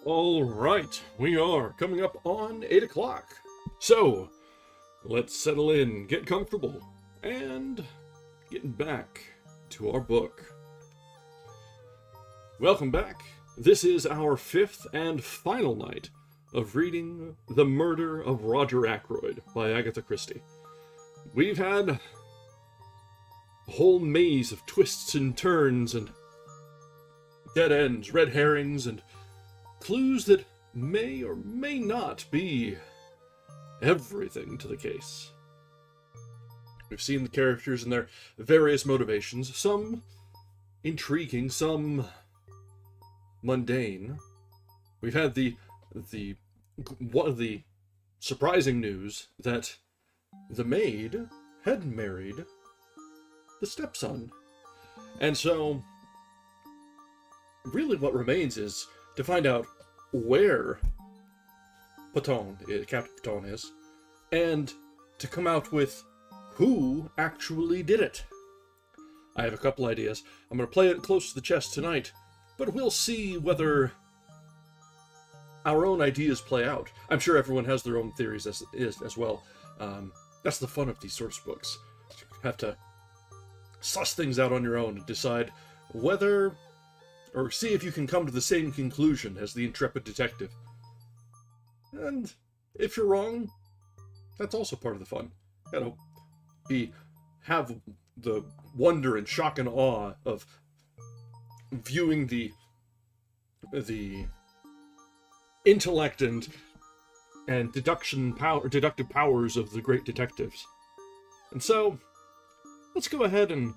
All right, we are coming up on 8 o'clock. So, let's settle in, get comfortable, and getting back to our book. Welcome back. This is our 5th and final night of reading The Murder of Roger Ackroyd by Agatha Christie. We've had a whole maze of twists and turns and dead ends, red herrings, and clues that may or may not be everything to the case. We've seen the characters and their various motivations, some intriguing, some mundane. We've had the one of the surprising news that the maid had married the stepson. And so, really what remains is to find out where Captain Patton is, and to come out with who actually did it. I have a couple ideas. I'm going to play it close to the chest tonight, but we'll see whether our own ideas play out. I'm sure everyone has their own theories as well. That's the fun of these sorts of books. You have to suss things out on your own and decide whether, or see if you can come to the same conclusion as the intrepid detective. And if you're wrong, that's also part of the fun. You know, have the wonder and shock and awe of viewing the intellect and deductive powers of the great detectives. And so, let's go ahead and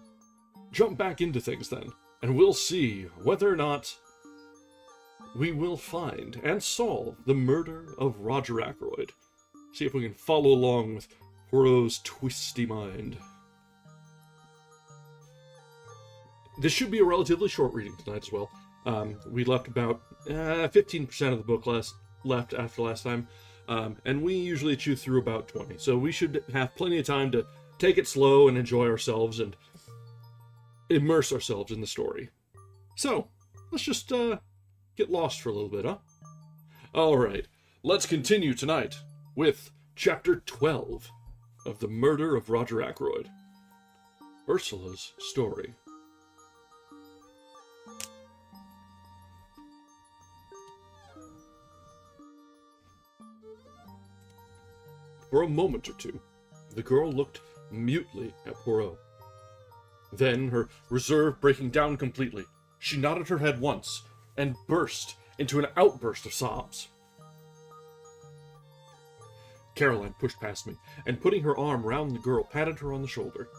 jump back into things then. And we'll see whether or not we will find and solve the murder of Roger Ackroyd. See if we can follow along with Poirot's twisty mind. This should be a relatively short reading tonight as well. We left about 15% of the book left after last time, and we usually chew through about 20. So we should have plenty of time to take it slow and enjoy ourselves and immerse ourselves in the story. So, let's just get lost for a little bit, huh? Alright, let's continue tonight with Chapter 12 of The Murder of Roger Ackroyd. Ursula's Story. For a moment or two, the girl looked mutely at Poirot. Then, her reserve breaking down completely, she nodded her head once and burst into an outburst of sobs. Caroline pushed past me, and putting her arm round the girl, patted her on the shoulder.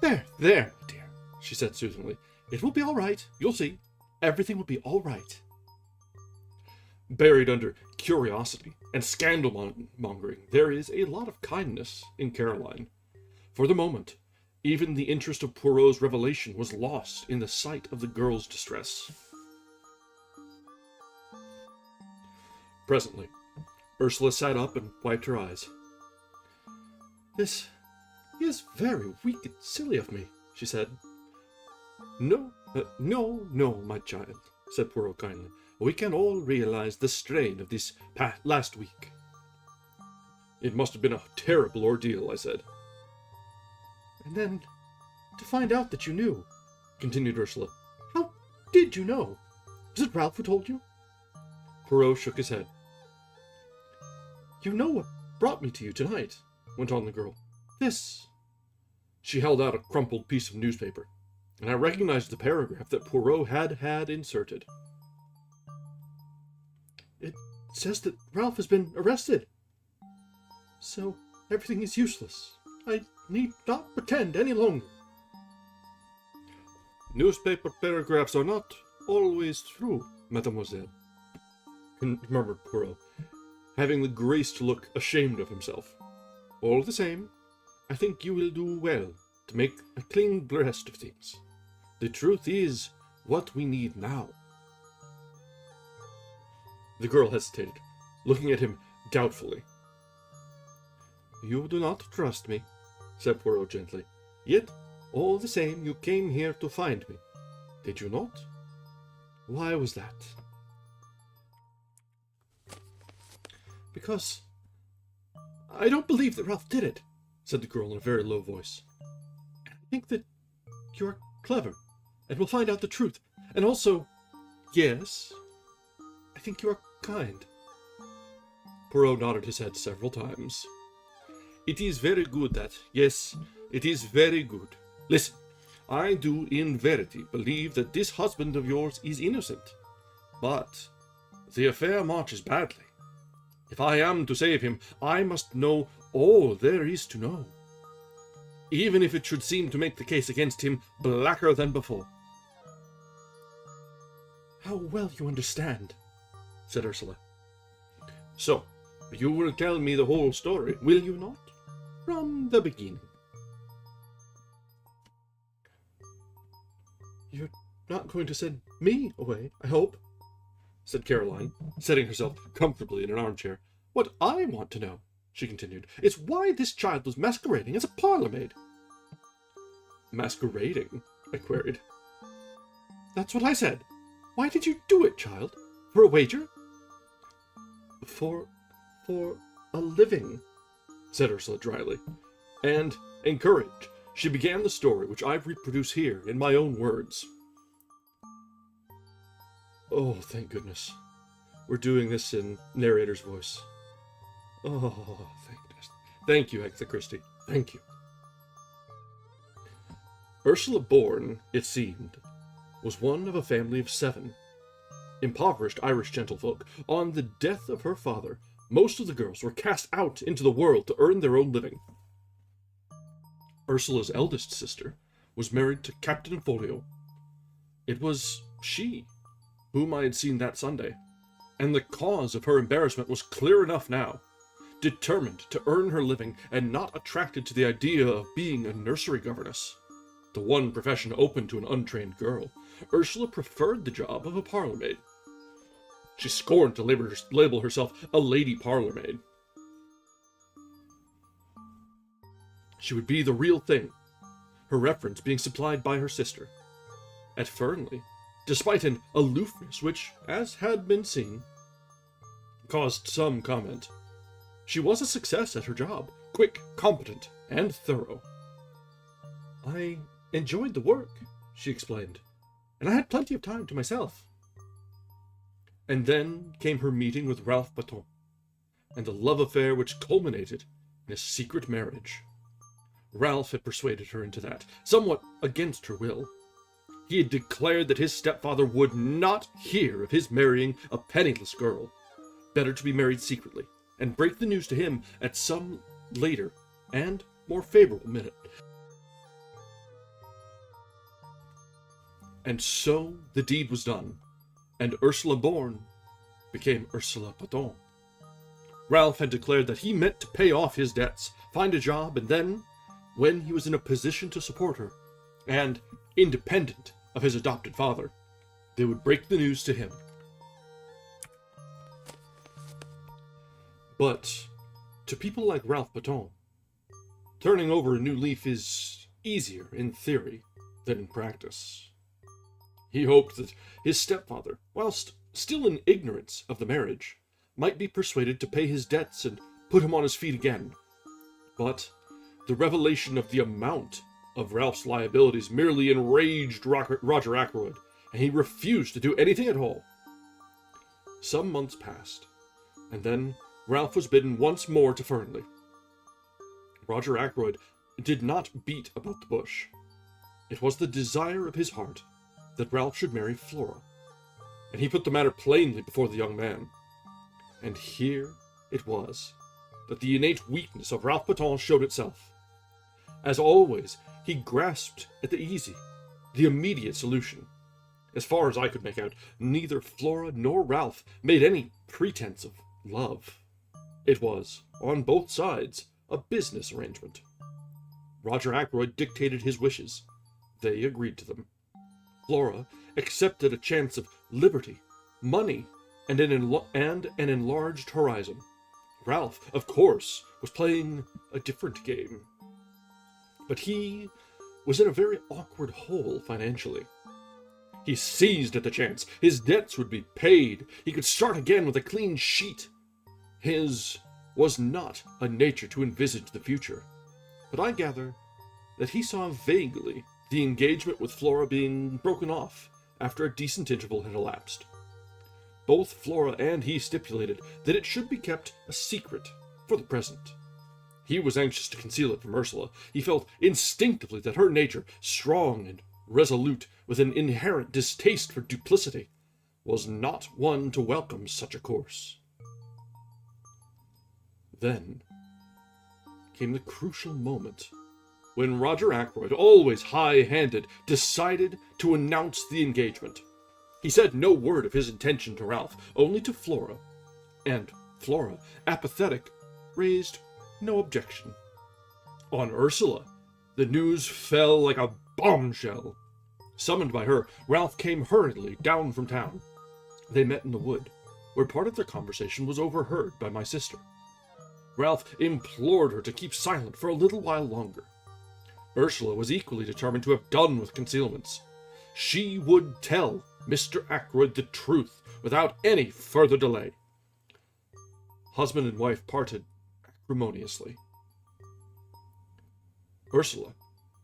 There, my dear, she said soothingly. It will be all right. You'll see. Everything will be all right. Buried under curiosity and scandal-mongering, there is a lot of kindness in Caroline. For the moment, even the interest of Poirot's revelation was lost in the sight of the girl's distress. Presently, Ursula sat up and wiped her eyes. This is very weak and silly of me, she said. No, my child, said Poirot kindly. We can all realize the strain of this last week. It must have been a terrible ordeal, I said. And then, to find out that you knew, continued Ursula. How did you know? Was it Ralph who told you? Poirot shook his head. You know what brought me to you tonight, went on the girl. This. She held out a crumpled piece of newspaper, and I recognized the paragraph that Poirot had inserted. It says that Ralph has been arrested. So everything is useless. I need not pretend any longer. Newspaper paragraphs are not always true, mademoiselle, murmured Poirot, having the grace to look ashamed of himself. All the same, I think you will do well to make a clean breast of things. The truth is what we need now, The girl hesitated, looking at him doubtfully. "You do not trust me," said Poirot gently. "Yet, all the same, you came here to find me. Did you not? Why was that?" "Because I don't believe that Ralph did it," said the girl in a very low voice. "I think that you are clever, and will find out the truth. And also, yes, I think you are kind." Poirot nodded his head several times. "It is very good that, yes, it is very good. Listen, I do in verity believe that this husband of yours is innocent. But the affair marches badly. If I am to save him, I must know all there is to know, even if it should seem to make the case against him blacker than before." "How well you understand," said Ursula. "So, you will tell me the whole story, will you not? From the beginning." "You're not going to send me away, I hope," said Caroline, setting herself comfortably in an armchair. "What I want to know," she continued, "is why this child was masquerading as a parlour-maid." "Masquerading?" I queried. "That's what I said. Why did you do it, child? For a wager?" For a living," said Ursula dryly. And, encouraged, she began the story which I reproduce here in my own words. Oh, thank goodness. We're doing this in narrator's voice. Oh, thank goodness. Thank you, Agatha Christie. Thank you. Ursula Bourne, it seemed, was one of a family of 7. Impoverished Irish gentlefolk. On the death of her father, most of the girls were cast out into the world to earn their own living. Ursula's eldest sister was married to Captain Folio. It was she whom I had seen that Sunday, and the cause of her embarrassment was clear enough now. Determined to earn her living, and not attracted to the idea of being a nursery governess, the one profession open to an untrained girl, Ursula preferred the job of a parlour-maid. She scorned to label herself a lady parlour-maid. She would be the real thing, her reference being supplied by her sister. At Fernley, despite an aloofness which, as had been seen, caused some comment, she was a success at her job, quick, competent, and thorough. I enjoyed the work, she explained, and I had plenty of time to myself. And then came her meeting with Ralph Baton, and the love affair which culminated in a secret marriage. Ralph had persuaded her into that, somewhat against her will. He had declared that his stepfather would not hear of his marrying a penniless girl. Better to be married secretly, and break the news to him at some later and more favorable minute. And so the deed was done, and Ursula Bourne became Ursula Baton. Ralph had declared that he meant to pay off his debts, find a job, and then, when he was in a position to support her, and independent of his adopted father, they would break the news to him. But to people like Ralph Baton, turning over a new leaf is easier in theory than in practice. He hoped that his stepfather, whilst still in ignorance of the marriage, might be persuaded to pay his debts and put him on his feet again. But the revelation of the amount of Ralph's liabilities merely enraged Roger Ackroyd, and he refused to do anything at all. Some months passed, and then Ralph was bidden once more to Fernley. Roger Ackroyd did not beat about the bush. It was the desire of his heart that Ralph should marry Flora, and he put the matter plainly before the young man. And here it was that the innate weakness of Ralph Baton showed itself. As always, he grasped at the easy, the immediate solution. As far as I could make out, neither Flora nor Ralph made any pretense of love. It was, on both sides, a business arrangement. Roger Ackroyd dictated his wishes. They agreed to them. Flora accepted a chance of liberty, money, and an enlarged horizon. Ralph, of course, was playing a different game. But he was in a very awkward hole financially. He seized at the chance. His debts would be paid. He could start again with a clean sheet. His was not a nature to envisage the future. But I gather that he saw vaguely the engagement with Flora being broken off after a decent interval had elapsed. Both Flora and he stipulated that it should be kept a secret for the present. He was anxious to conceal it from Ursula. He felt instinctively that her nature, strong and resolute, with an inherent distaste for duplicity, was not one to welcome such a course. Then came the crucial moment when Roger Ackroyd, always high-handed, decided to announce the engagement. He said no word of his intention to Ralph, only to Flora, and Flora, apathetic, raised no objection. On Ursula, the news fell like a bombshell. Summoned by her, Ralph came hurriedly down from town. They met in the wood, where part of their conversation was overheard by my sister. Ralph implored her to keep silent for a little while longer. Ursula was equally determined to have done with concealments. She would tell Mr. Ackroyd the truth without any further delay. Husband and wife parted acrimoniously. Ursula,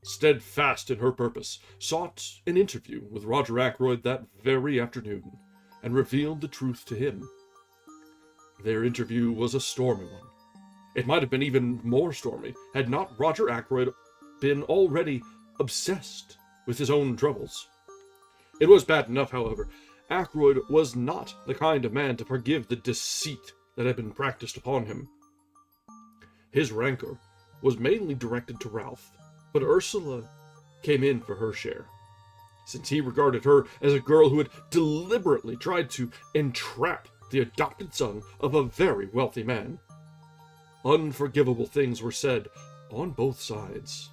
steadfast in her purpose, sought an interview with Roger Ackroyd that very afternoon, and revealed the truth to him. Their interview was a stormy one. It might have been even more stormy had not Roger Ackroyd been already obsessed with his own troubles. It was bad enough, however. Ackroyd was not the kind of man to forgive the deceit that had been practiced upon him. His rancor was mainly directed to Ralph, but Ursula came in for her share, since he regarded her as a girl who had deliberately tried to entrap the adopted son of a very wealthy man. Unforgivable things were said on both sides.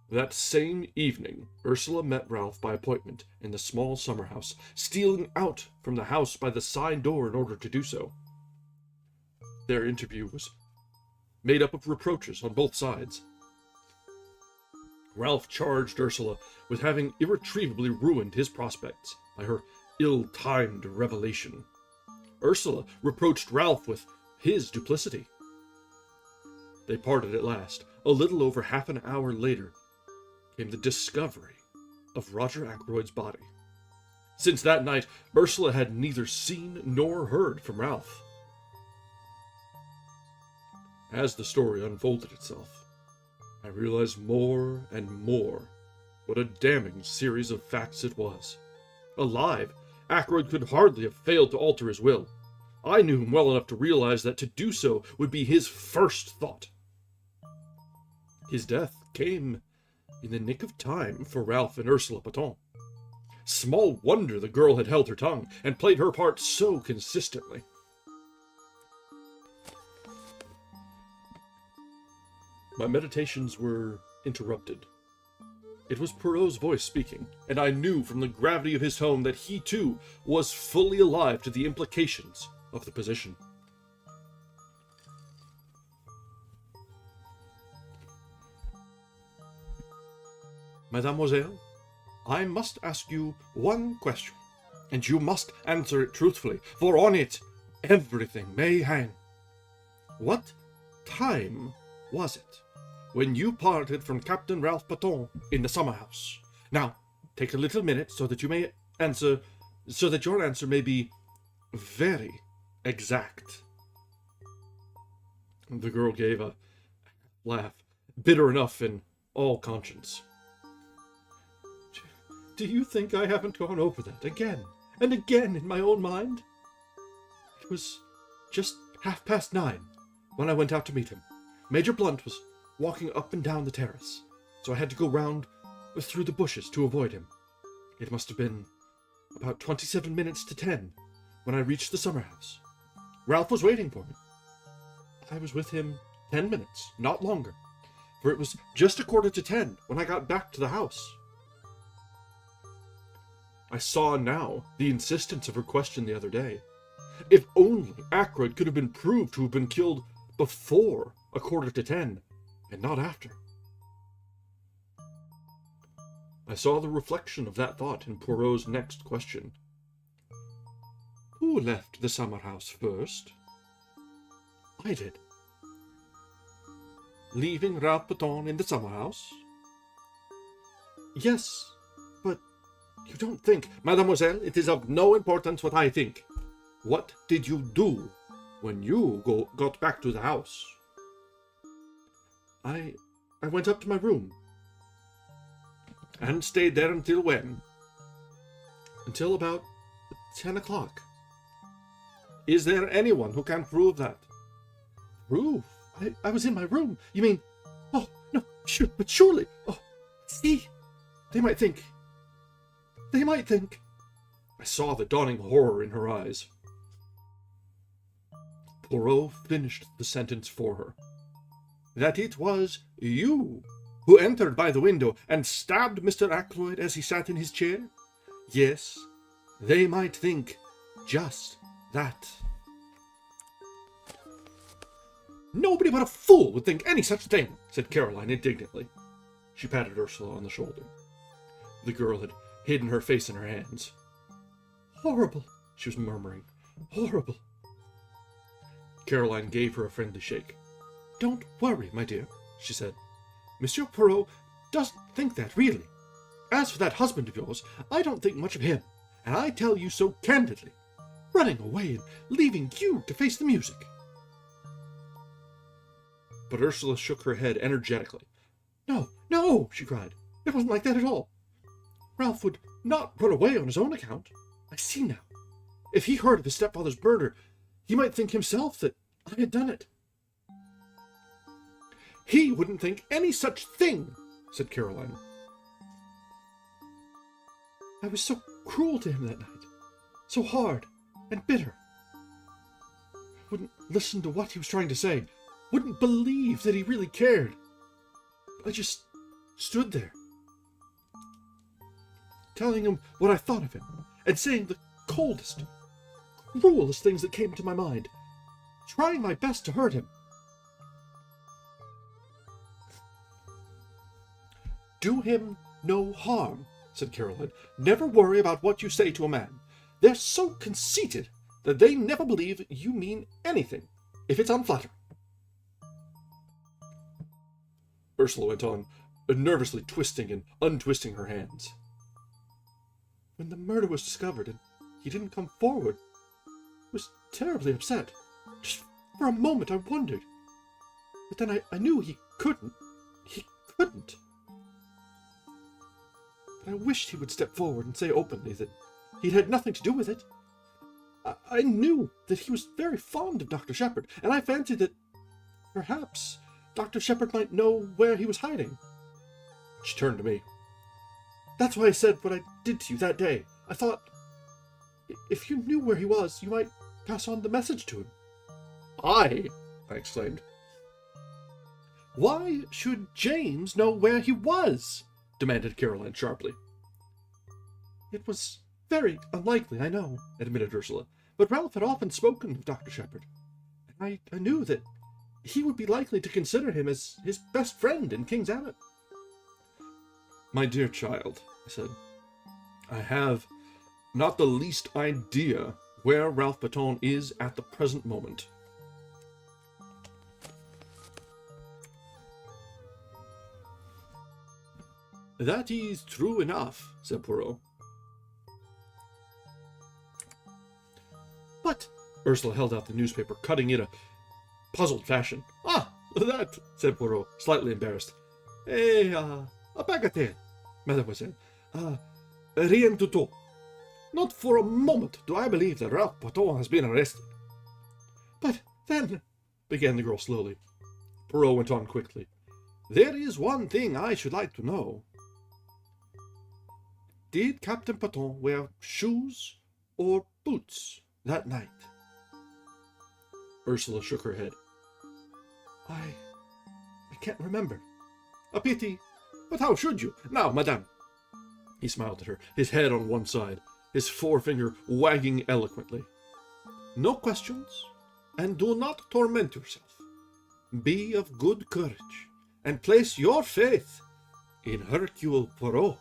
That same evening, Ursula met Ralph by appointment in the small summer house, stealing out from the house by the side door in order to do so. Their interview was made up of reproaches on both sides. Ralph charged Ursula with having irretrievably ruined his prospects by her ill-timed revelation. Ursula reproached Ralph with his duplicity. They parted at last. A little over half an hour later came the discovery of Roger Ackroyd's body. Since that night, Ursula had neither seen nor heard from Ralph. As the story unfolded itself, I realized more and more what a damning series of facts it was. Alive, Ackroyd could hardly have failed to alter his will. I knew him well enough to realize that to do so would be his first thought. His death came in the nick of time for Ralph and Ursula Patton. Small wonder the girl had held her tongue and played her part so consistently. My meditations were interrupted. It was Poirot's voice speaking, and I knew from the gravity of his tone that he, too, was fully alive to the implications of the position. Mademoiselle, I must ask you one question, and you must answer it truthfully, for on it everything may hang. What time was it when you parted from Captain Ralph Patton in the summer house? Now, take a little minute so that your answer may be very exact. The girl gave a laugh, bitter enough in all conscience. Do you think I haven't gone over that again and again in my own mind? It was just 9:30 when I went out to meet him. Major Blunt was walking up and down the terrace, so I had to go round through the bushes to avoid him. It must have been about 27 minutes to 10 when I reached the summer house. Ralph was waiting for me. I was with him 10 minutes, not longer, for it was just 9:45 when I got back to the house. I saw now the insistence of her question the other day. If only Ackroyd could have been proved to have been killed before 10:15, and not after. I saw the reflection of that thought in Poirot's next question. Who left the summer house first? I did. Leaving Ralph Patton in the summer house? Yes, but you don't think... Mademoiselle, it is of no importance what I think. What did you do when you got back to the house? I went up to my room. And stayed there until when? Until about 10 o'clock. Is there anyone who can prove that? Prove? I was in my room. You mean... Oh, no, sure, but surely... Oh, see? They might think... I saw the dawning horror in her eyes. Poirot finished the sentence for her. That it was you who entered by the window and stabbed Mr. Ackroyd as he sat in his chair? Yes, they might think just that. Nobody but a fool would think any such thing, said Caroline indignantly. She patted Ursula on the shoulder. The girl had hidden her face in her hands. Horrible, she was murmuring. Horrible. Caroline gave her a friendly shake. Don't worry, my dear, she said. Monsieur Poirot doesn't think that, really. As for that husband of yours, I don't think much of him, and I tell you so candidly. Running away and leaving you to face the music. But Ursula shook her head energetically. No, no, she cried. It wasn't like that at all. Ralph would not run away on his own account. I see now. If he heard of his stepfather's murder, he might think himself that I had done it. He wouldn't think any such thing, said Caroline. I was so cruel to him that night, so hard and bitter. I wouldn't listen to what he was trying to say, wouldn't believe that he really cared. I just stood there, telling him what I thought of him, and saying the coldest, cruelest things that came to my mind, trying my best to hurt him. Do him no harm, said Caroline. Never worry about what you say to a man. They're so conceited that they never believe you mean anything, if it's unflattering. Ursula went on, nervously twisting and untwisting her hands. When the murder was discovered and he didn't come forward, I was terribly upset. Just for a moment I wondered. But then I knew he couldn't. He couldn't. But I wished he would step forward and say openly that he'd had nothing to do with it. I knew that he was very fond of Dr. Shepherd, and I fancied that perhaps Dr. Shepherd might know where he was hiding. She turned to me. That's why I said what I did to you that day. I thought, if you knew where he was, you might pass on the message to him. I exclaimed. Why should James know where he was? Demanded Caroline sharply. It was very unlikely, I know, admitted Ursula, but Ralph had often spoken of Dr. Shepherd, and I knew that he would be likely to consider him as his best friend in King's Abbot. My dear child, I said, I have not the least idea where Ralph Patton is at the present moment. That is true enough, said Poirot. But, Ursula held out the newspaper, cutting it a puzzled fashion. Ah, that, said Poirot, slightly embarrassed. A bagatelle, mademoiselle. Rien du tout. Not for a moment do I believe that Ralph Patton has been arrested. But then, began the girl slowly. Poirot went on quickly. There is one thing I should like to know. Did Captain Patton wear shoes or boots that night? Ursula shook her head. I can't remember. A pity, but how should you? Now, madame, He smiled at her, his head on one side, his forefinger wagging eloquently. "No questions, and do not torment yourself. Be of good courage, and place your faith in Hercule Poirot."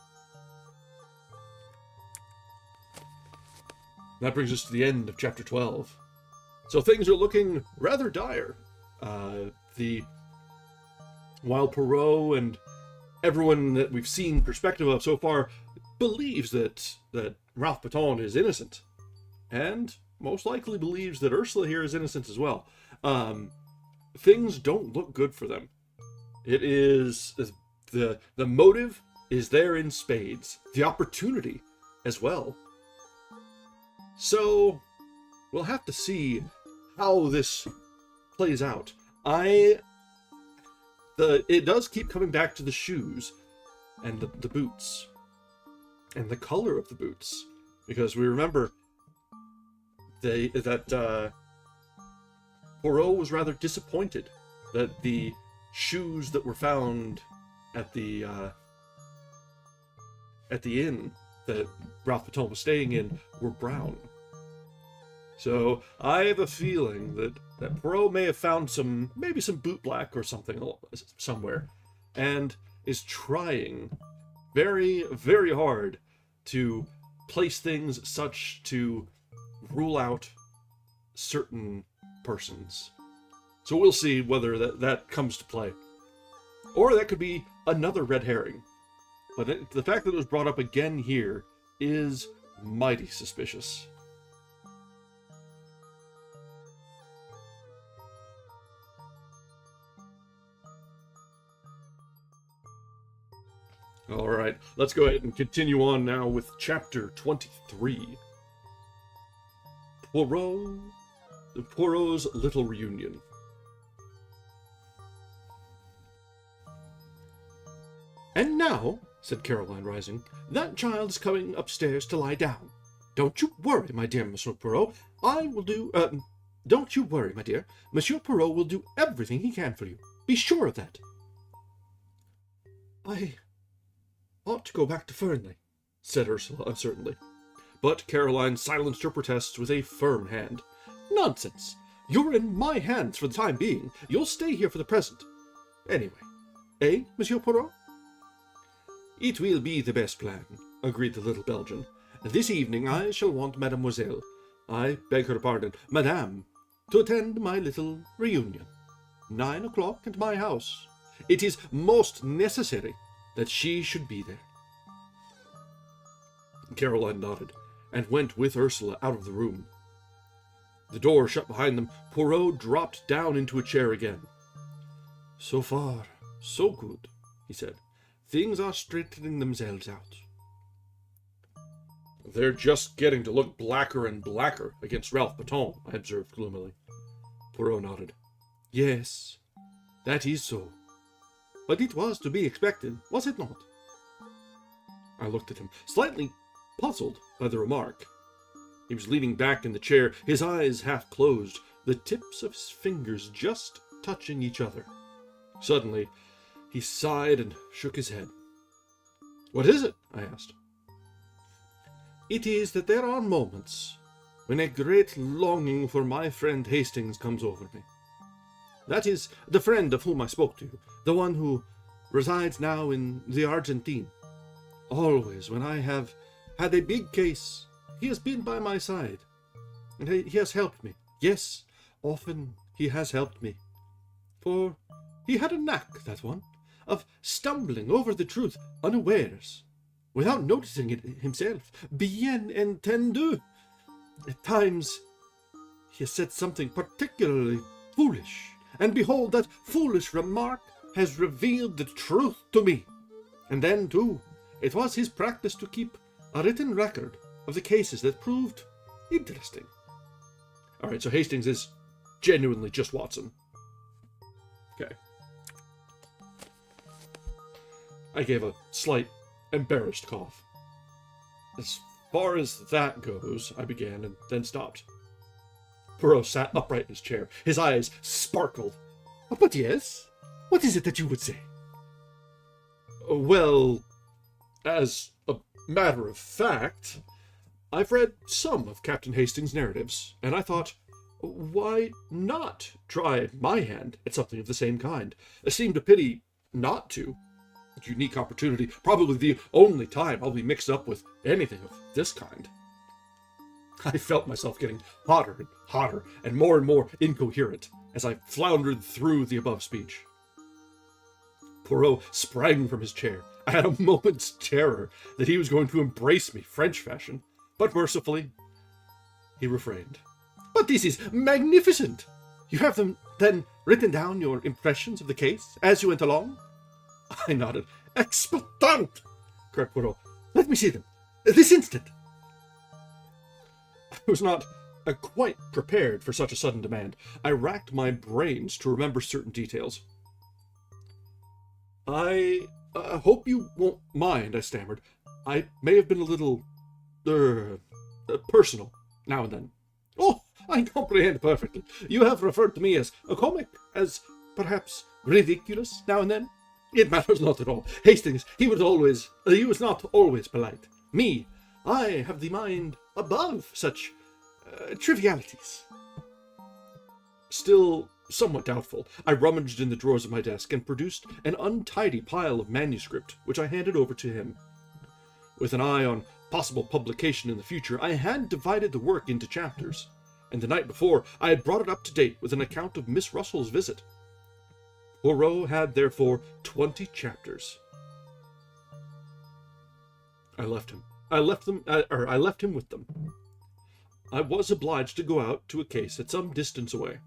That brings us to the end of chapter 12. So things are looking rather dire. While Poirot and everyone that we've seen perspective of so far believes that Ralph Paton is innocent, and most likely believes that Ursula here is innocent as well, things don't look good for them. It is the motive is there in spades, the opportunity as well. So we'll have to see how this plays out. It does keep coming back to the shoes and the boots and the color of the boots, because we remember that Poirot was rather disappointed that the shoes that were found at the inn that Ralph Paton was staying in were brown. So I have a feeling that Poirot may have found maybe some boot black or something somewhere, and is trying very, very hard to place things such to rule out certain persons. So we'll see whether that comes to play. Or that could be another red herring. But the fact that it was brought up again here is mighty suspicious. All right, let's go ahead and continue on now with chapter 23. Poirot's Little Reunion. "And now," said Caroline, rising, "that child is coming upstairs to lie down. Don't you worry, my dear Monsieur Poirot. Don't you worry, my dear. Monsieur Poirot will do everything he can for you. Be sure of that." "I ought to go back to Fernley," said Ursula uncertainly. But Caroline silenced her protests with a firm hand. "Nonsense! You're in my hands for the time being. You'll stay here for the present. Anyway, Monsieur Poirot?" "It will be the best plan," agreed the little Belgian. "This evening I shall want Mademoiselle, I beg her pardon, Madame, to attend my little reunion. 9 o'clock at my house. It is most necessary that she should be there." Caroline nodded, and went with Ursula out of the room. The door shut behind them, Poirot dropped down into a chair again. "So far, so good," he said. "Things are straightening themselves out." "They're just getting to look blacker and blacker against Ralph Paton," I observed gloomily. Poirot nodded. "Yes, that is so. But it was to be expected, was it not?" I looked at him, slightly puzzled by the remark. He was leaning back in the chair, his eyes half closed, the tips of his fingers just touching each other. Suddenly, he sighed and shook his head. "What is it?" I asked. "It is that there are moments when a great longing for my friend Hastings comes over me. That is the friend of whom I spoke to you, the one who resides now in the Argentine. Always, when I have had a big case, he has been by my side, and he has helped me. Yes, often he has helped me. For he had a knack, that one, of stumbling over the truth unawares, without noticing it himself. Bien entendu. At times, he has said something particularly foolish, and behold, that foolish remark has revealed the truth to me. And then, too, it was his practice to keep a written record of the cases that proved interesting." All right, so Hastings is genuinely just Watson. Okay. I gave a slight, embarrassed cough. "As far as that goes," I began, and then stopped. Poirot sat upright in his chair. His eyes sparkled. "But yes? What is it that you would say?" "Well, as a matter of fact, I've read some of Captain Hastings' narratives, and I thought, why not try my hand at something of the same kind? It seemed a pity not to. Unique opportunity, probably the only time I'll be mixed up with anything of this kind. I felt myself getting hotter and more incoherent as I floundered through the above speech. Poirot sprang from his chair. I had a moment's terror that he was going to embrace me French fashion, but mercifully he refrained. But this is magnificent! You have them, then, written down your impressions of the case as you went along? I nodded. Expertant! Cried Poirot. Let me see them. This instant! I was not quite prepared for such a sudden demand. I racked my brains to remember certain details. I hope you won't mind, I stammered. I may have been a little, personal, now and then. Oh, I comprehend perfectly. You have referred to me as a comic, as perhaps ridiculous, now and then. It matters not at all. Hastings, he was not always polite. Me, I have the mind above such trivialities. Still somewhat doubtful, I rummaged in the drawers of my desk and produced an untidy pile of manuscript, which I handed over to him. With an eye on possible publication in the future, I had divided the work into chapters, and the night before I had brought it up to date with an account of Miss Russell's visit. Poirot had, therefore, 20 chapters. I left him with them. I was obliged to go out to a case at some distance away,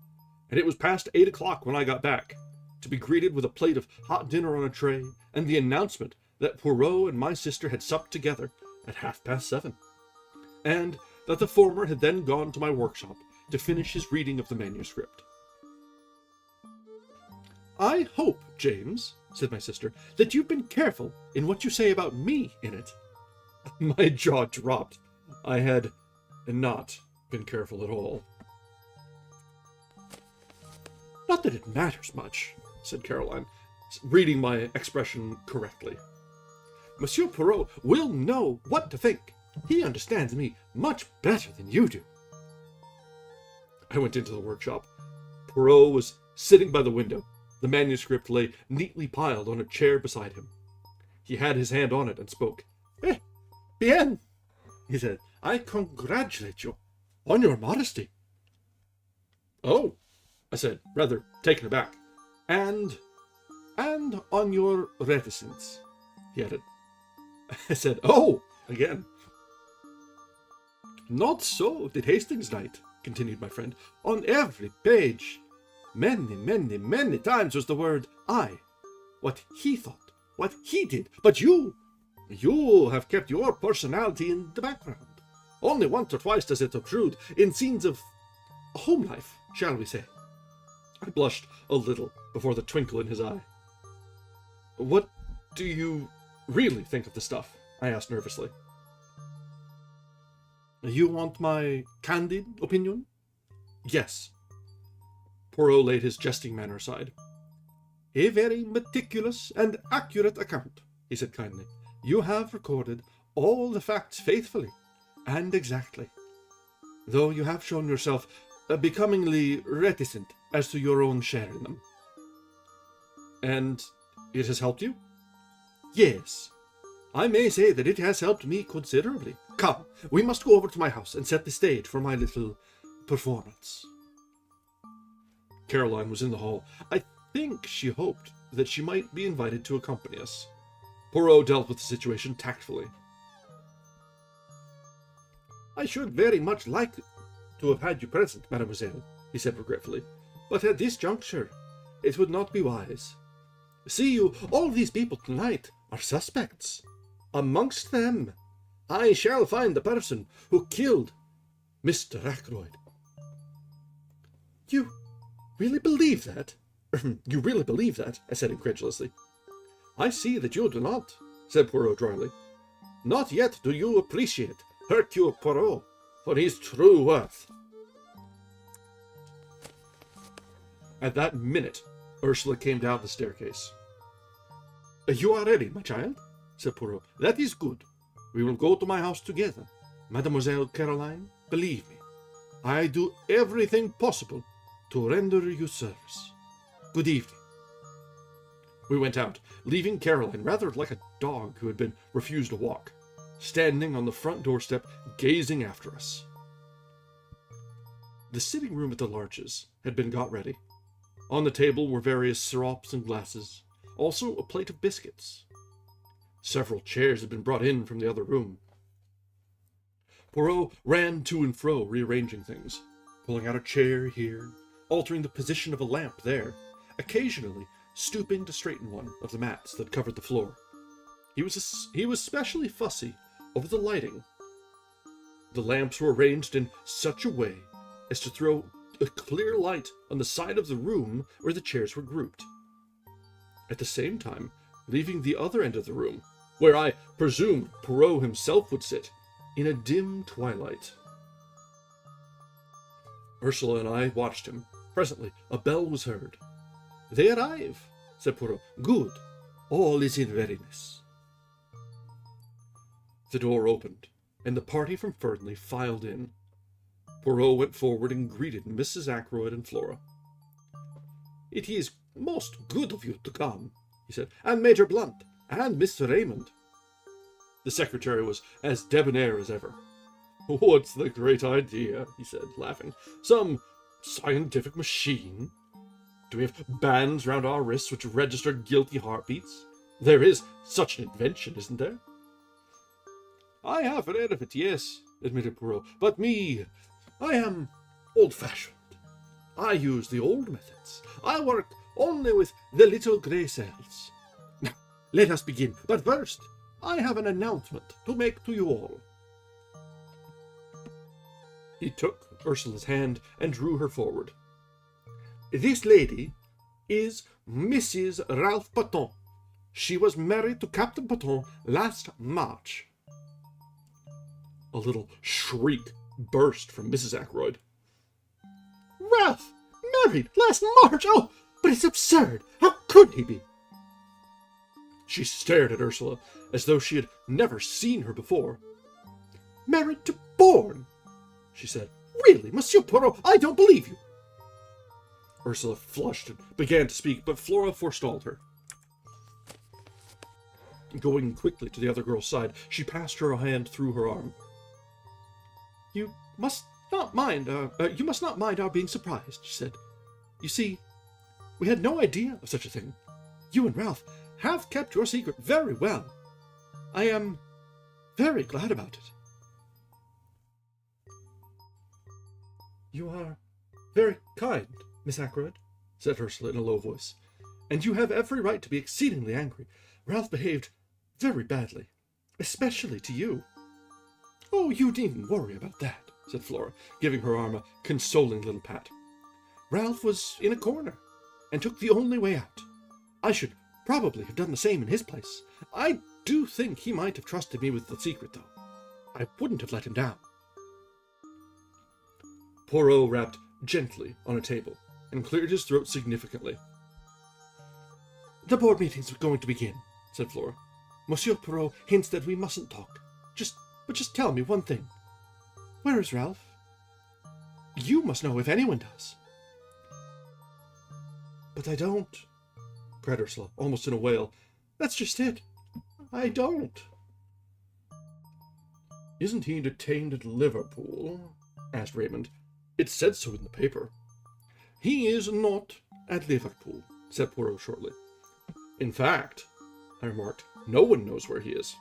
and it was past 8 o'clock when I got back, to be greeted with a plate of hot dinner on a tray, and the announcement that Poirot and my sister had supped together at 7:30, and that the former had then gone to my workshop to finish his reading of the manuscript. I hope, James, said my sister, that you've been careful in what you say about me in it. My jaw dropped. I had not been careful at all. Not that it matters much, said Caroline, reading my expression correctly. Monsieur Poirot will know what to think. He understands me much better than you do. I went into the workshop. Poirot was sitting by the window. The manuscript lay neatly piled on a chair beside him. He had his hand on it and spoke. Bien, he said. I congratulate you on your modesty. Oh, I said, rather taken aback. And on your reticence, he added. I said, oh, again. Not so did Hastings Knight, continued my friend. On every page, many times was the word I, what he thought, what he did. But you have kept your personality in the background. Only once or twice does it obtrude in scenes of home life, shall we say. I blushed a little before the twinkle in his eye. What do you really think of the stuff? I asked nervously. You want my candid opinion? Yes. Poirot laid his jesting manner aside. A very meticulous and accurate account, he said kindly. You have recorded all the facts faithfully and exactly, though you have shown yourself becomingly reticent as to your own share in them. And it has helped you? Yes. I may say that it has helped me considerably. Come, we must go over to my house and set the stage for my little performance. Caroline was in the hall. I think she hoped that she might be invited to accompany us. Poirot dealt with the situation tactfully. I should very much like to have had you present, mademoiselle, he said regretfully, but at this juncture it would not be wise. See you, all these people tonight are suspects. Amongst them, I shall find the person who killed Mr. Ackroyd. You really believe that? You really believe that? I said incredulously. I see that you do not, said Poirot dryly. Not yet do you appreciate Hercule Poirot for his true worth. At that minute, Ursula came down the staircase. You are ready, my child, said Poirot. That is good. We will go to my house together. Mademoiselle Caroline, believe me, I do everything possible to render you service. Good evening. We went out, leaving Caroline rather like a dog who had been refused a walk, standing on the front doorstep, gazing after us. The sitting room at the Larches had been got ready. On the table were various syrups and glasses, also a plate of biscuits. Several chairs had been brought in from the other room. Poirot ran to and fro, rearranging things, pulling out a chair here, altering the position of a lamp there, occasionally stooping to straighten one of the mats that covered the floor. He was specially fussy over the lighting. The lamps were arranged in such a way as to throw a clear light on the side of the room where the chairs were grouped, at the same time leaving the other end of the room, where I presumed Poirot himself would sit, in a dim twilight. Ursula and I watched him. Presently a bell was heard. "They arrive," said Poirot. "Good. All is in readiness." The door opened, and the party from Fernley filed in. Poirot went forward and greeted Mrs. Ackroyd and Flora. "It is most good of you to come," he said, "and Major Blunt, and Mr. Raymond." The secretary was as debonair as ever. "What's the great idea?" he said, laughing. "Some scientific machine? Do we have bands round our wrists which register guilty heartbeats? There is such an invention, isn't there?" "I have read of it, yes," admitted Poirot. "But me, I am old-fashioned. I use the old methods. I work only with the little grey cells. Now, let us begin. But first, I have an announcement to make to you all." He took Ursula's hand and drew her forward. "This lady is Mrs. Ralph Patton. She was married to Captain Patton last March." A little shriek burst from Mrs. Ackroyd. "Ralph married last March? Oh, but it's absurd! How could he be?" She stared at Ursula as though she had never seen her before. "Married to Bourne?" she said. "Really, Monsieur Poirot, I don't believe you." Ursula flushed and began to speak, but Flora forestalled her. Going quickly to the other girl's side, she passed her hand through her arm. You must not mind our being surprised," she said. "You see, we had no idea of such a thing. You and Ralph have kept your secret very well. I am very glad about it." "You are very kind, Miss Ackroyd," said Ursula in a low voice, "and you have every right to be exceedingly angry. Ralph behaved very badly, especially to you." "Oh, you needn't worry about that," said Flora, giving her arm a consoling little pat. "Ralph was in a corner, and took the only way out. I should probably have done the same in his place. I do think he might have trusted me with the secret, though. I wouldn't have let him down." Poirot rapped gently on a table, and cleared his throat significantly. "The board meeting's going to begin," said Flora. "Monsieur Poirot hints that we mustn't talk. Just tell me one thing. Where is Ralph? You must know if anyone does." "But I don't," cried Ursula, almost in a wail. "That's just it. I don't." "Isn't he detained at Liverpool?" asked Raymond. "It said so in the paper." "He is not at Liverpool," said Poirot shortly. "In fact," I remarked, "no one knows where he is."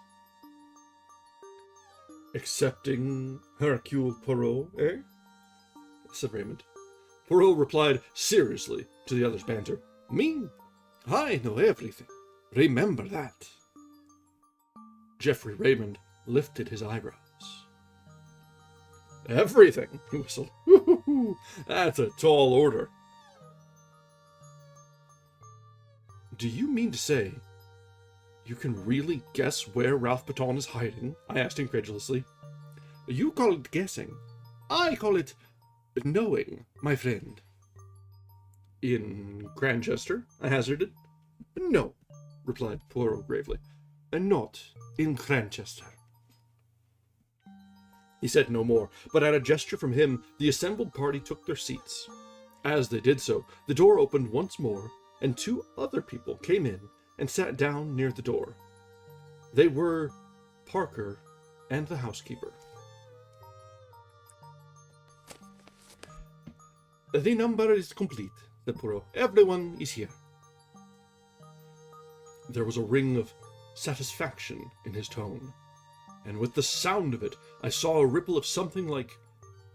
"Excepting Hercule Poirot, eh?" said Raymond. Poirot replied seriously to the other's banter. "Me? I know everything. Remember that." Geoffrey Raymond lifted his eyebrows. "Everything?" he whistled. "That's a tall order." "Do you mean to say you can really guess where Ralph Patton is hiding?" I asked incredulously. "You call it guessing. I call it knowing, my friend." "In Grantchester?" I hazarded. "No," replied Poirot gravely, "not in Grantchester." He said no more, but at a gesture from him, the assembled party took their seats. As they did so, the door opened once more, and 2 other people came in and sat down near the door. They were Parker and the housekeeper. "The number is complete," said Poirot. "Everyone is here." There was a ring of satisfaction in his tone, and with the sound of it, I saw a ripple of something like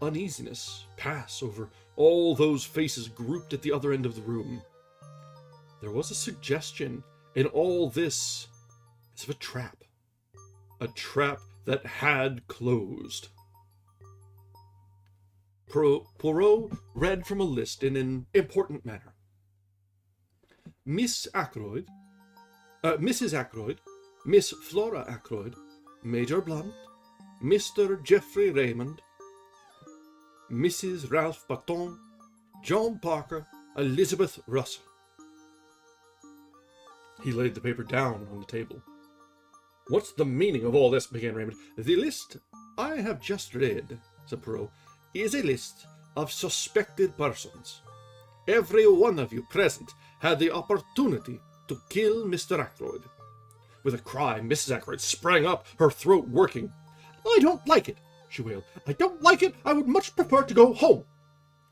uneasiness pass over all those faces grouped at the other end of the room. There was a suggestion in all this as of a trap that had closed. Poirot read from a list in an important manner. Mrs. Ackroyd, Miss Flora Ackroyd, Major Blunt, Mr. Geoffrey Raymond, Mrs. Ralph Baton, John Parker, Elizabeth Russell. He laid the paper down on the table. "What's the meaning of all this?" began Raymond. "The list I have just read," said Poirot, "is a list of suspected persons. Every one of you present had the opportunity to kill Mr. Ackroyd." With a cry, Mrs. Ackroyd sprang up, her throat working. "I don't like it," she wailed. "I don't like it. I would much prefer to go home."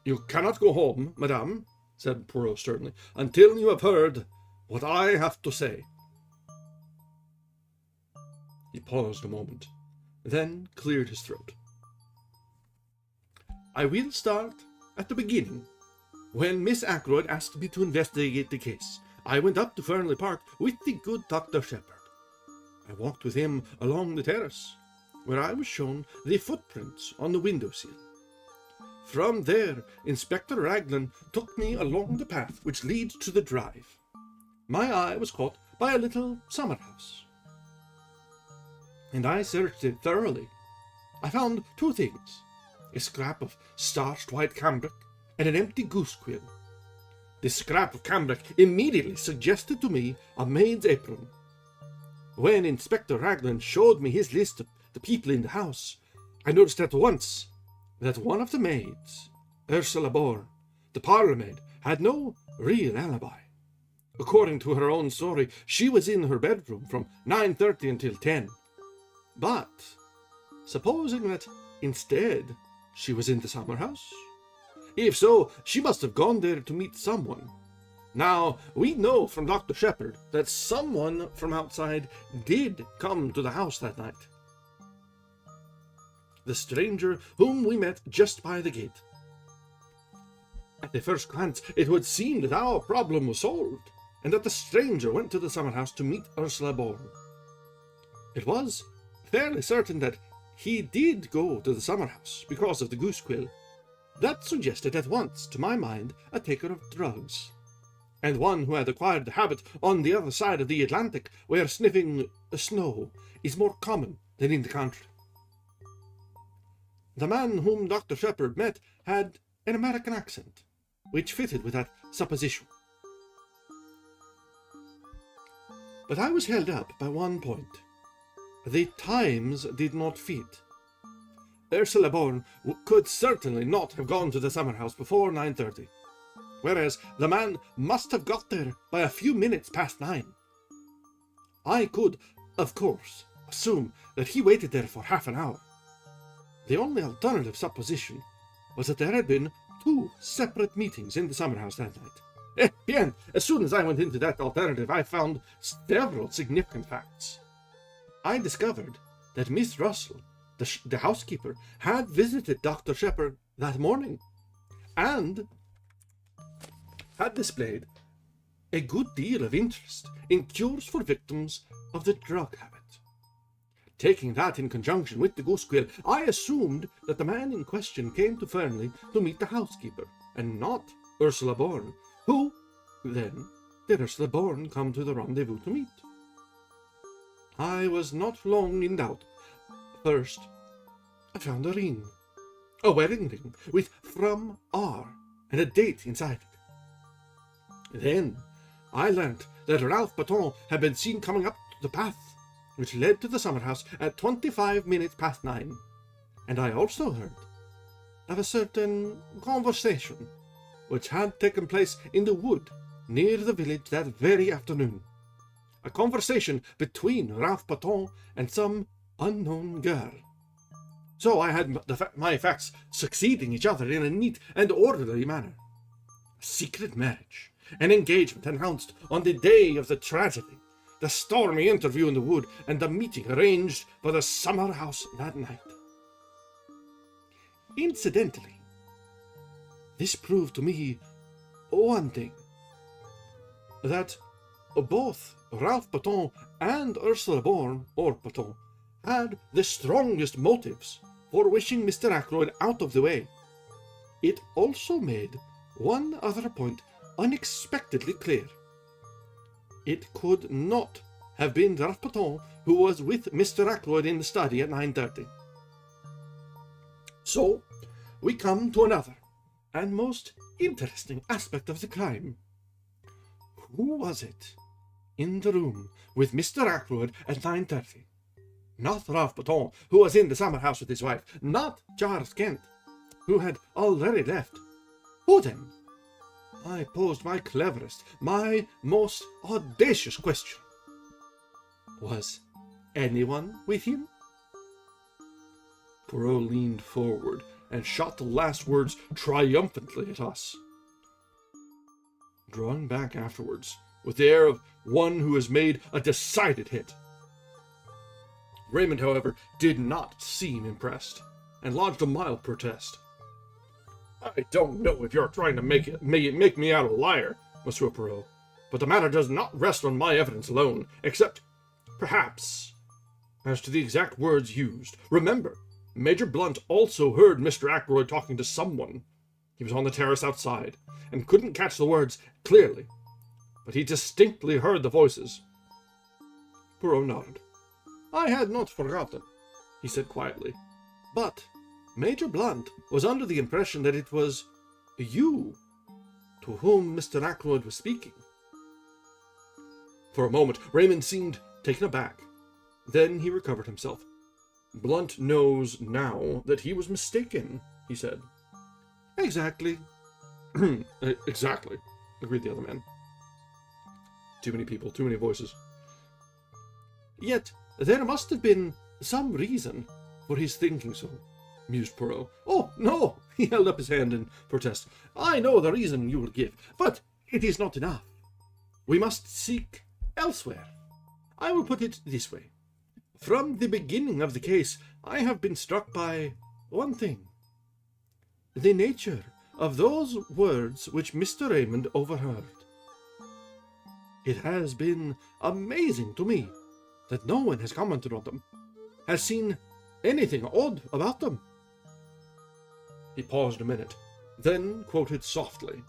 "You cannot go home, madame," said Poirot sternly, "until you have heard what I have to say." He paused a moment, then cleared his throat. "I will start at the beginning. When Miss Ackroyd asked me to investigate the case, I went up to Fernley Park with the good Dr. Shepherd. I walked with him along the terrace, where I was shown the footprints on the window-sill. From there, Inspector Raglan took me along the path which leads to the drive. My eye was caught by a little summer-house, and I searched it thoroughly. I found 2 things, a scrap of starched white cambric and an empty goose-quill. The scrap of cambric immediately suggested to me a maid's apron. When Inspector Raglan showed me his list of the people in the house, I noticed at once that one of the maids, Ursula Bourne, the parlour maid, had no real alibi. According to her own story, she was in her bedroom from 9:30 until 10. But, supposing that instead she was in the summer house? If so, she must have gone there to meet someone. Now, we know from Dr. Shepherd that someone from outside did come to the house that night. The stranger whom we met just by the gate. At the first glance, it would seem that our problem was solved, and that the stranger went to the summer house to meet Ursula Bourne. It was fairly certain that he did go to the summer house because of the goose quill. That suggested at once, to my mind, a taker of drugs, and one who had acquired the habit on the other side of the Atlantic, where sniffing snow is more common than in the country. The man whom Dr. Shepherd met had an American accent, which fitted with that supposition. But I was held up by one point. The times did not fit. Ursula Bourne could certainly not have gone to the summer house before 9:30, whereas the man must have got there by a few minutes past 9. I could, of course, assume that he waited there for half an hour. The only alternative supposition was that there had been 2 separate meetings in the summer house that night. Bien, as soon as I went into that alternative, I found several significant facts. I discovered that Miss Russell, the housekeeper, had visited Dr. Shepherd that morning, and had displayed a good deal of interest in cures for victims of the drug habit. Taking that in conjunction with the goose quill, I assumed that the man in question came to Fernley to meet the housekeeper, and not Ursula Bourne. Who, then, did Ursula Bourne come to the rendezvous to meet? I was not long in doubt. First, I found a ring. A wedding ring, with "from R" and a date inside it. Then, I learnt that Ralph Baton had been seen coming up the path which led to the summer house at 25 minutes past 9. And I also heard of a certain conversation which had taken place in the wood near the village that very afternoon. A conversation between Ralph Patton and some unknown girl. So I had my facts succeeding each other in a neat and orderly manner. A secret marriage, an engagement announced on the day of the tragedy, the stormy interview in the wood, and the meeting arranged for the summer house that night. Incidentally, this proved to me one thing, that both Ralph Patton and Ursula Bourne, or Patton, had the strongest motives for wishing Mr. Ackroyd out of the way. It also made one other point unexpectedly clear. It could not have been Ralph Patton who was with Mr. Ackroyd in the study at 9:30. So, we come to another and most interesting aspect of the crime. Who was it in the room with Mr. Ackroyd at 9:30? Not Ralph Patton, who was in the summer house with his wife. Not Charles Kent, who had already left. Who then? I posed my cleverest, my most audacious question. Was anyone with him? Poirot leaned forward and shot the last words triumphantly at us, drawing back afterwards with the air of one who has made a decided hit. Raymond, however, did not seem impressed, and lodged a mild protest. I don't know if you're trying to make me out a liar, Monsieur Poirot, but the matter does not rest on my evidence alone, except, perhaps, as to the exact words used. Remember, Major Blunt also heard Mr. Ackroyd talking to someone. He was on the terrace outside, and couldn't catch the words clearly, but he distinctly heard the voices. Poirot nodded. I had not forgotten, he said quietly, but Major Blunt was under the impression that it was you to whom Mr. Ackroyd was speaking. For a moment, Raymond seemed taken aback. Then he recovered himself. Blunt knows now that he was mistaken, he said. Exactly. Exactly, agreed the other man. Too many people, too many voices. Yet, there must have been some reason for his thinking so, mused Poirot. Oh, no, he held up his hand in protest. I know the reason you will give, but it is not enough. We must seek elsewhere. I will put it this way. From the beginning of the case, I have been struck by one thing. The nature of those words which Mr. Raymond overheard. It has been amazing to me that no one has commented on them, has seen anything odd about them. He paused a minute, then quoted softly.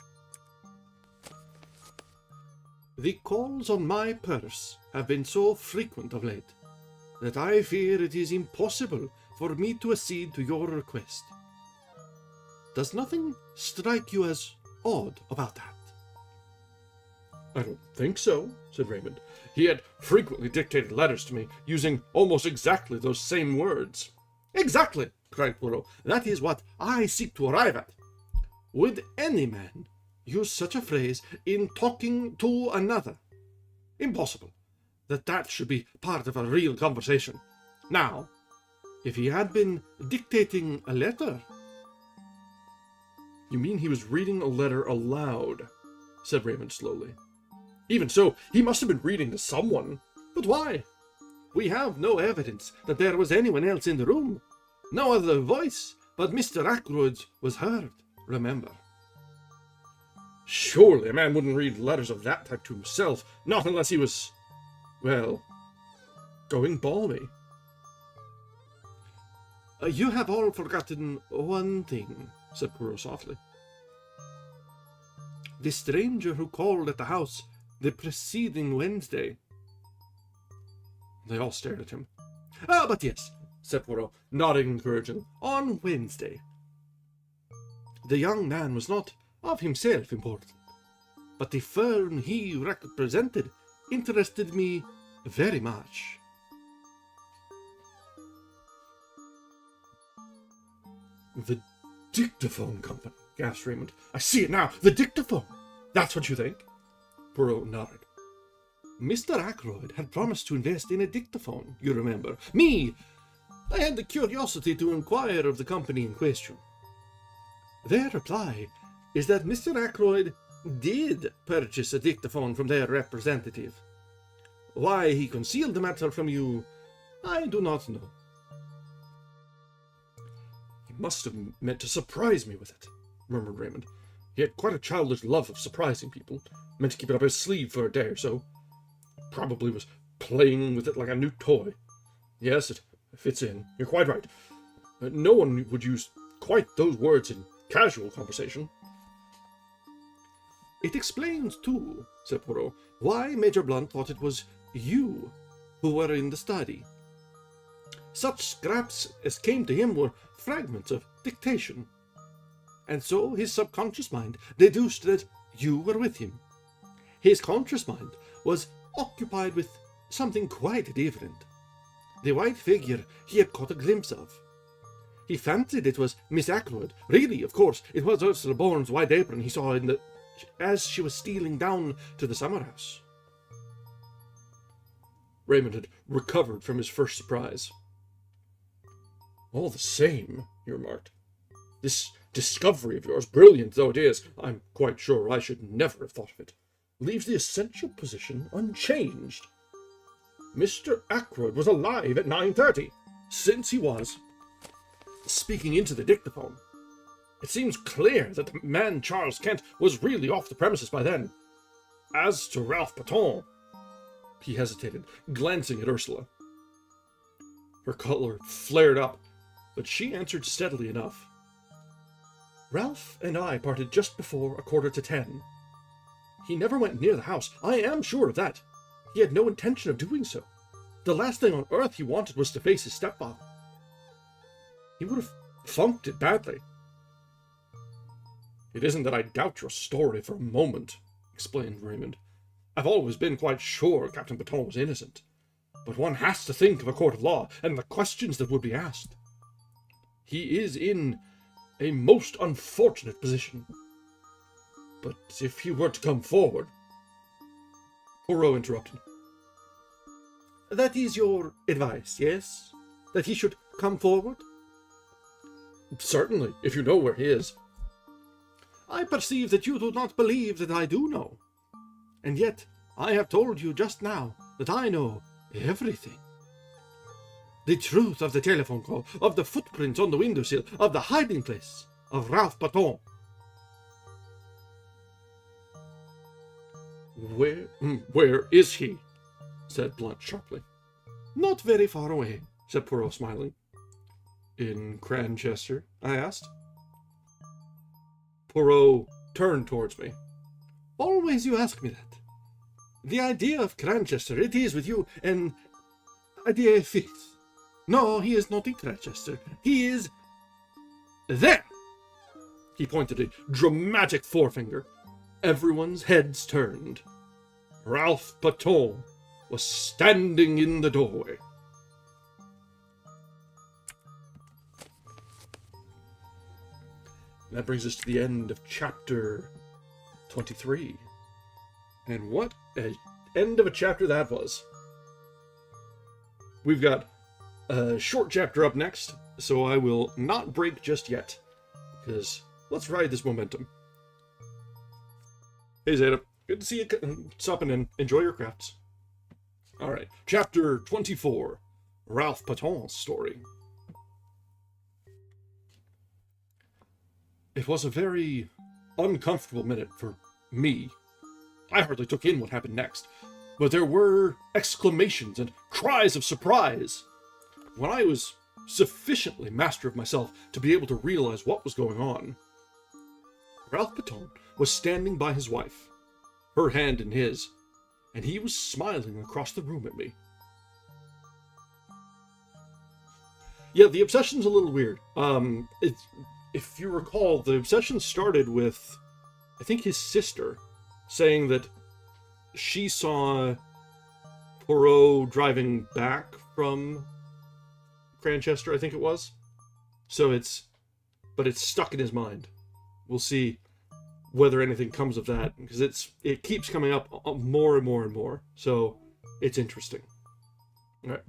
The calls on my purse have been so frequent of late that I fear it is impossible for me to accede to your request. Does nothing strike you as odd about that? I don't think so, said Raymond. He had frequently dictated letters to me, using almost exactly those same words. Exactly, cried Poirot. That is what I seek to arrive at. Would any man use such a phrase in talking to another? Impossible. That should be part of a real conversation. Now, if he had been dictating a letter... You mean he was reading a letter aloud, said Raymond slowly. Even so, he must have been reading to someone. But why? We have no evidence that there was anyone else in the room. No other voice but Mr. Ackroyd's was heard, remember. Surely a man wouldn't read letters of that type to himself, not unless he was, well, going balmy. You have all forgotten one thing, said Poirot softly. The stranger who called at the house the preceding Wednesday. They all stared at him. Ah, but yes, said Poirot, nodding encouragingly. On Wednesday. The young man was not of himself important, but the firm he represented interested me very much. The dictaphone company, gasped Raymond. I see it now. The dictaphone. That's what you think? Poirot nodded. Mr. Ackroyd had promised to invest in a dictaphone, you remember. Me! I had the curiosity to inquire of the company in question. Their reply is that Mr. Ackroyd did purchase a dictaphone from their representative. Why he concealed the matter from you, I do not know. He must have meant to surprise me with it, murmured Raymond. He had quite a childish love of surprising people, meant to keep it up his sleeve for a day or so. Probably was playing with it like a new toy. Yes, it fits in. You're quite right. No one would use quite those words in casual conversation. It explains, too, said Poirot, why Major Blunt thought it was you who were in the study. Such scraps as came to him were fragments of dictation, and so his subconscious mind deduced that you were with him. His conscious mind was occupied with something quite different. The white figure he had caught a glimpse of. He fancied it was Miss Ackroyd. Really, of course, it was Ursula Bourne's white apron he saw as she was stealing down to the summer house. Raymond had recovered from his first surprise. All the same, he remarked, this discovery of yours, brilliant though it is, I'm quite sure I should never have thought of it, leaves the essential position unchanged. Mr. Ackroyd was alive at 9:30, since he was speaking into the dictaphone. It seems clear that the man Charles Kent was really off the premises by then. As to Ralph Patton, he hesitated, glancing at Ursula. Her color flared up, but she answered steadily enough. Ralph and I parted just before 9:45. He never went near the house. I am sure of that. He had no intention of doing so. The last thing on earth he wanted was to face his stepfather. He would have funked it badly. It isn't that I doubt your story for a moment, explained Raymond. I've always been quite sure Captain Patton was innocent. But one has to think of a court of law and the questions that would be asked. He is in a most unfortunate position. But if he were to come forward... Poirot interrupted. That is your advice, yes? That he should come forward? Certainly, if you know where he is. I perceive that you do not believe that I do know. And yet, I have told you just now that I know everything. The truth of the telephone call, of the footprints on the windowsill, of the hiding place of Ralph Patton. Where is he? Said Blunt sharply. Not very far away, said Poirot, smiling. In Cranchester? I asked. Poirot turned towards me. Always you ask me that. The idea of Cranchester, it is with you an idea fixe. No, he is not in Cranchester. He is there. He pointed a dramatic forefinger. Everyone's heads turned. Ralph Patton was standing in the doorway. That brings us to the end of chapter 23. And what an end of a chapter that was. We've got a short chapter up next, so I will not break just yet, because let's ride this momentum. Hey Zeta, good to see you stopping in. Enjoy your crafts. Alright, chapter 24, Ralph Patton's story. It was a very uncomfortable minute for me. I hardly took in what happened next, but there were exclamations and cries of surprise. When I was sufficiently master of myself to be able to realize what was going on, Ralph Patton was standing by his wife, her hand in his, and he was smiling across the room at me. Yeah, the obsession's a little weird. If you recall, the obsession started with, I think, his sister saying that she saw Poirot driving back from Cranchester, I think it was. So it's but it's stuck in his mind. We'll see whether anything comes of that, because it keeps coming up more and more and more, so it's interesting. All right.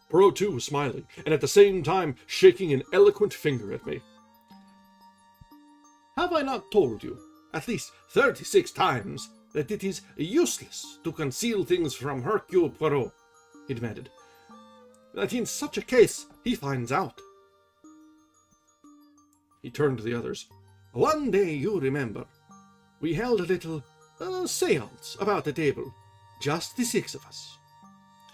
Perrault, too, was smiling, and at the same time shaking an eloquent finger at me. Have I not told you, at least 36 times, that it is useless to conceal things from Hercule Poirot? He demanded. That in such a case, he finds out. He turned to the others. One day, you remember, we held a little seance about the table, just the 6 of us.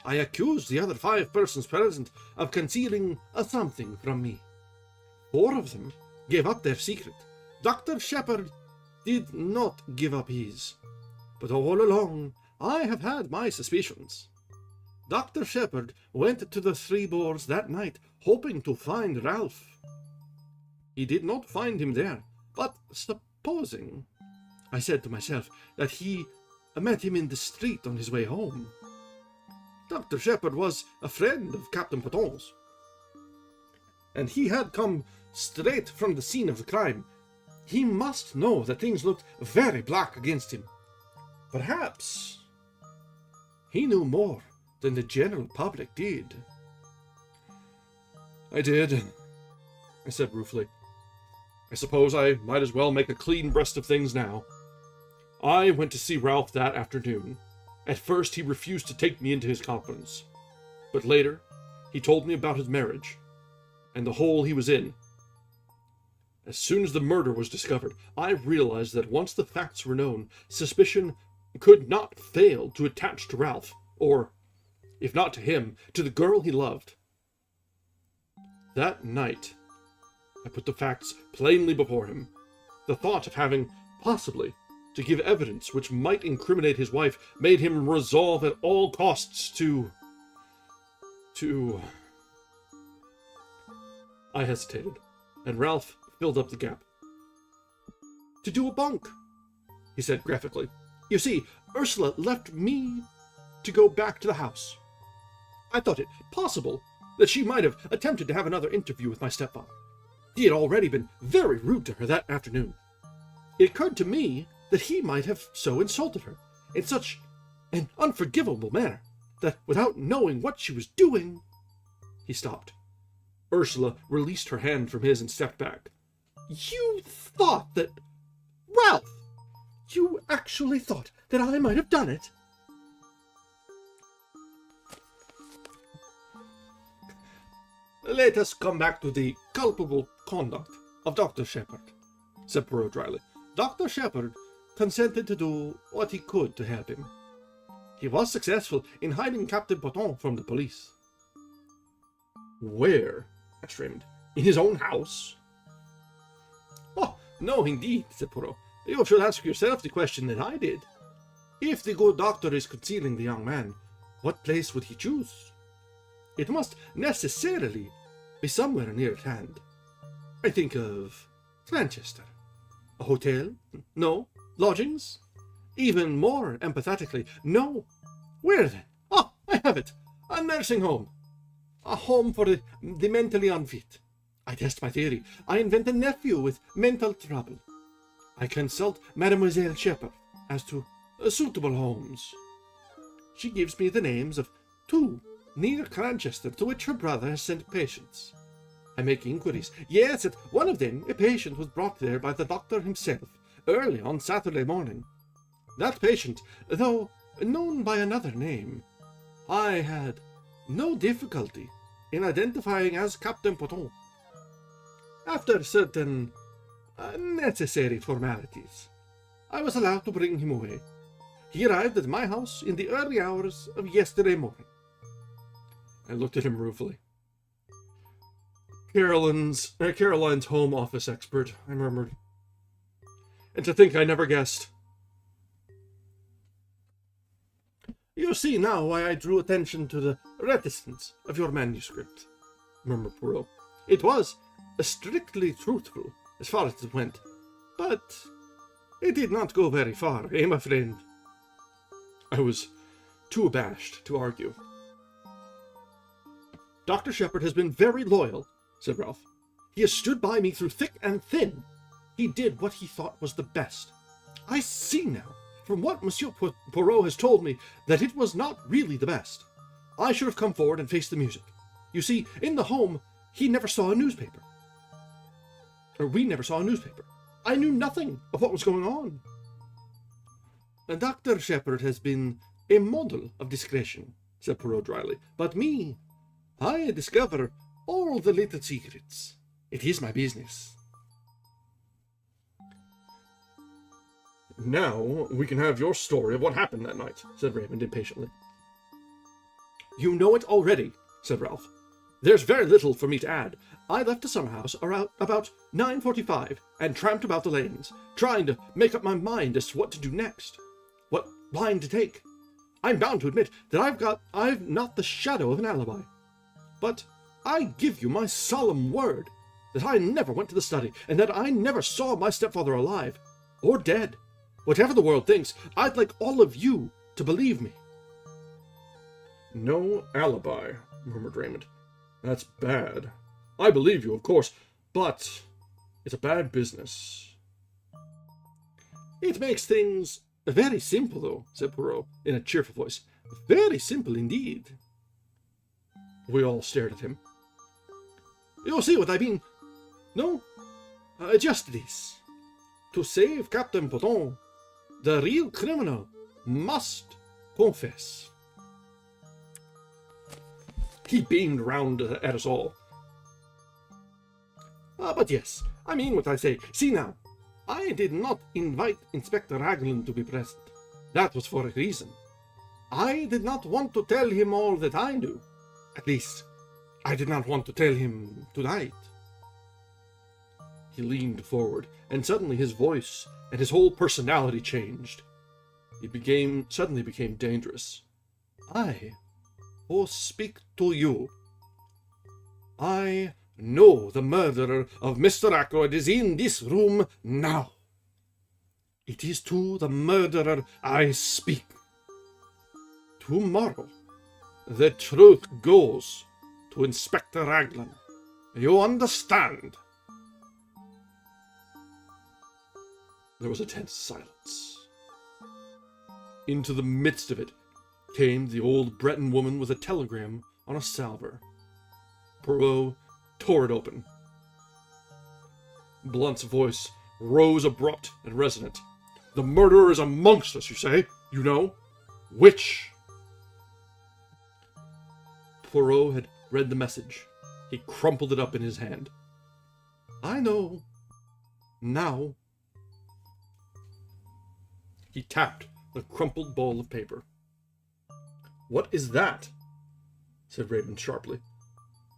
I accused the other 5 persons present of concealing something from me. 4 of them gave up their secret. Dr. Shepherd did not give up his. But all along, I have had my suspicions. Dr. Shepherd went to the 3 Boars that night, hoping to find Ralph. He did not find him there, but supposing, I said to myself, that he met him in the street on his way home. Dr. Shepherd was a friend of Captain Poton's, and he had come straight from the scene of the crime. He must know that things looked very black against him. Perhaps he knew more than the general public did. I did, I said ruefully. I suppose I might as well make a clean breast of things now. I went to see Ralph that afternoon. At first, he refused to take me into his confidence. But later, he told me about his marriage, and the hole he was in. As soon as the murder was discovered, I realized that once the facts were known, suspicion could not fail to attach to Ralph, or, if not to him, to the girl he loved. That night, I put the facts plainly before him. The thought of having, possibly, to give evidence which might incriminate his wife made him resolve at all costs to... I hesitated, and Ralph filled up the gap. To do a bunk, he said graphically. You see, Ursula left me to go back to the house. I thought it possible that she might have attempted to have another interview with my stepfather. He had already been very rude to her that afternoon. It occurred to me that he might have so insulted her, in such an unforgivable manner, that without knowing what she was doing... He stopped. Ursula released her hand from his and stepped back. You thought that... Ralph! You actually thought that I might have done it? Let us come back to the culpable conduct of Dr. Shepherd, said Perrault dryly. Dr. Shepherd consented to do what he could to help him. He was successful in hiding Captain Poton from the police. Where? Asked Raymond. In his own house? Oh, no, indeed, said Perrault. You should ask yourself the question that I did. If the good doctor is concealing the young man, what place would he choose? It must necessarily be somewhere near at hand. I think of Manchester. A hotel? No. Lodgings? Even more empathetically, no. Where then? Oh, I have it. A nursing home. A home for the mentally unfit. I test my theory. I invent a nephew with mental trouble. I consult Mademoiselle Shepherd as to suitable homes. She gives me the names of 2 near Cranchester to which her brother has sent patients. I make inquiries. Yes, at one of them a patient was brought there by the doctor himself early on Saturday morning. That patient, though known by another name, I had no difficulty in identifying as Captain Poton. After certain necessary formalities, I was allowed to bring him away. He arrived at my house in the early hours of yesterday morning. I looked at him ruefully. Caroline's home office expert, I murmured. And to think I never guessed. You see now why I drew attention to the reticence of your manuscript, murmured Perrault. It was strictly truthful, as far as it went, but it did not go very far, eh, my friend? I was too abashed to argue. Dr. Shepherd has been very loyal, said Ralph. He has stood by me through thick and thin. He did what he thought was the best. I see now, from what Monsieur Poirot has told me, that it was not really the best. I should have come forward and faced the music. You see, in the home, he never saw a newspaper. Or we never saw a newspaper. I knew nothing of what was going on. Dr. Shepherd has been a model of discretion, said Poirot dryly. But me, I discover all the little secrets. It is my business. Now we can have your story of what happened that night, said Raymond impatiently. You know it already, said Ralph. There's very little for me to add. I left the summer house around about 9:45 and tramped about the lanes, trying to make up my mind as to what to do next. What line to take. I'm bound to admit that I've not the shadow of an alibi. But I give you my solemn word that I never went to the study, and that I never saw my stepfather alive, or dead. Whatever the world thinks, I'd like all of you to believe me. No alibi, murmured Raymond. That's bad. I believe you, of course, but it's a bad business. It makes things very simple, though, said Poirot in a cheerful voice. Very simple indeed. We all stared at him. You see what I mean? No? Just this. To save Captain Poton, the real criminal must confess. He beamed round at us all. But yes, I mean what I say. See now, I did not invite Inspector Raglan to be present. That was for a reason. I did not want to tell him all that I knew. At least, I did not want to tell him tonight. He leaned forward, and suddenly his voice and his whole personality changed. He suddenly became dangerous. I will speak to you. I know the murderer of Mr. Ackroyd is in this room now. It is to the murderer I speak. Tomorrow, the truth goes to Inspector Raglan. You understand? There was a tense silence. Into the midst of it came the old Breton woman with a telegram on a salver. Poirot tore it open. Blunt's voice rose abrupt and resonant. The murderer is amongst us, you say? You know? Which? Poirot had read the message. He crumpled it up in his hand. I know. Now. He tapped the crumpled ball of paper. What is that? Said Raymond sharply.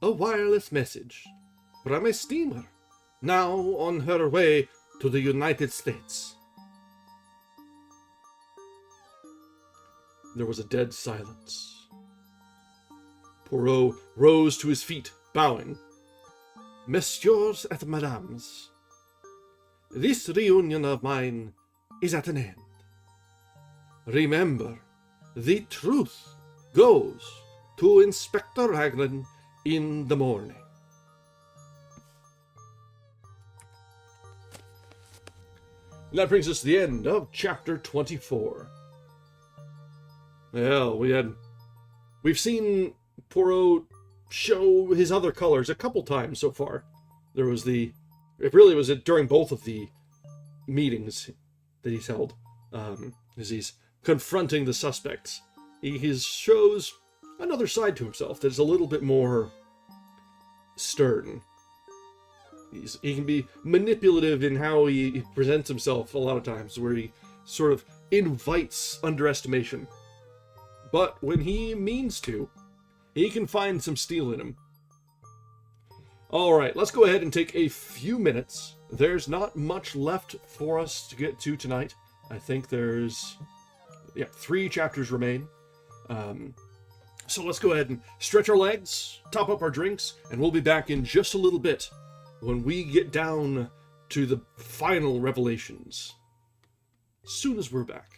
A wireless message from a steamer, now on her way to the United States. There was a dead silence. Poirot rose to his feet, bowing. Messieurs and madames, this reunion of mine is at an end. Remember, the truth goes to Inspector Raglan in the morning. And that brings us to the end of chapter 24. Well, we've seen Poirot show his other colors a couple times so far. It really was during both of the meetings that he's held, as he's confronting the suspects. He shows another side to himself that is a little bit more stern. He can be manipulative in how he presents himself a lot of times, where he sort of invites underestimation. But when he means to, he can find some steel in him. Alright, let's go ahead and take a few minutes. There's not much left for us to get to tonight. I think there's 3 chapters remain. So let's go ahead and stretch our legs, top up our drinks, and we'll be back in just a little bit when we get down to the final revelations. As soon as we're back.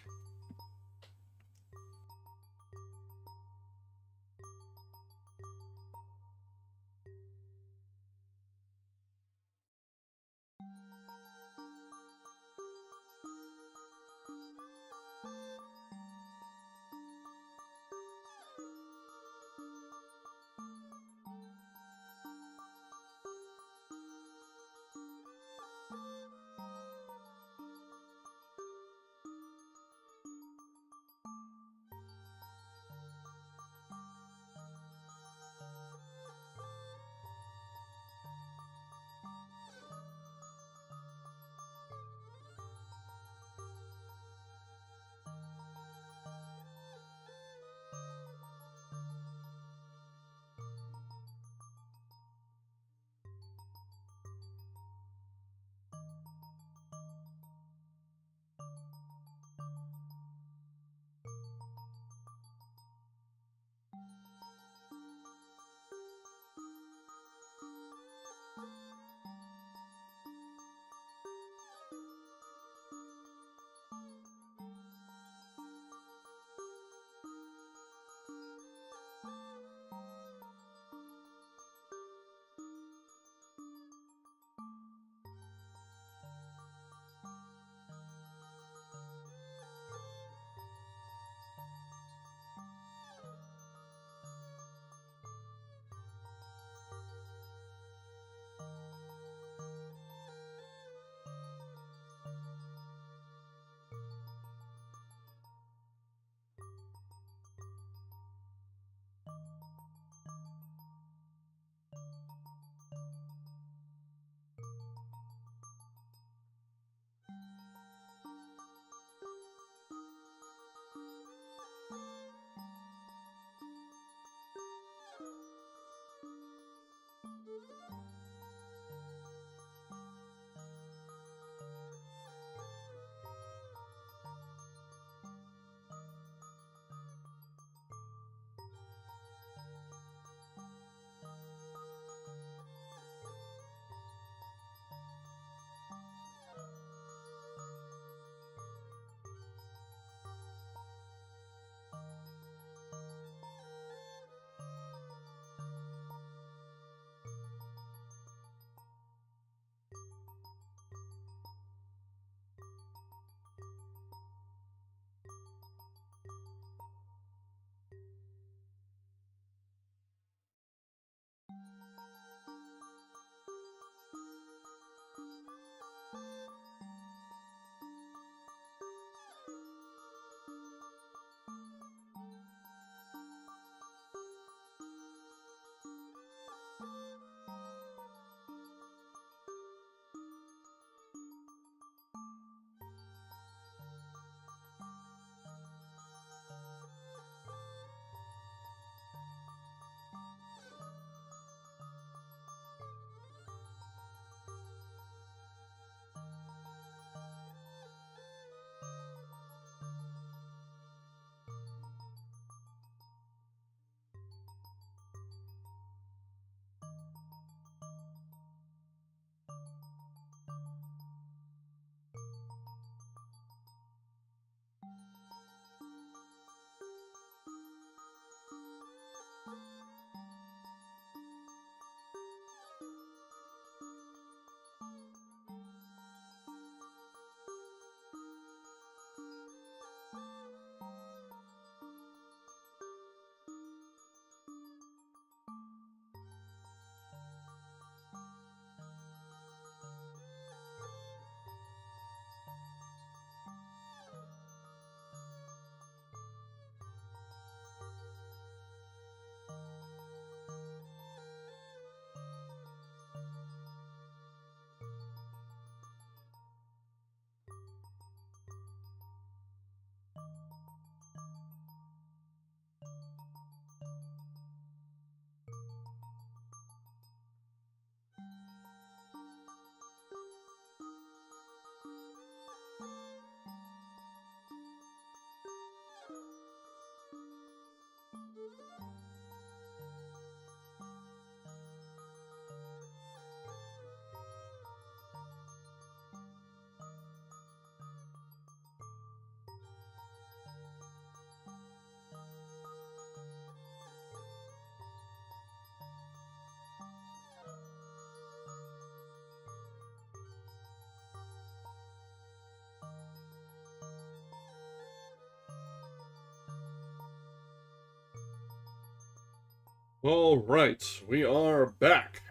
All right, we are back.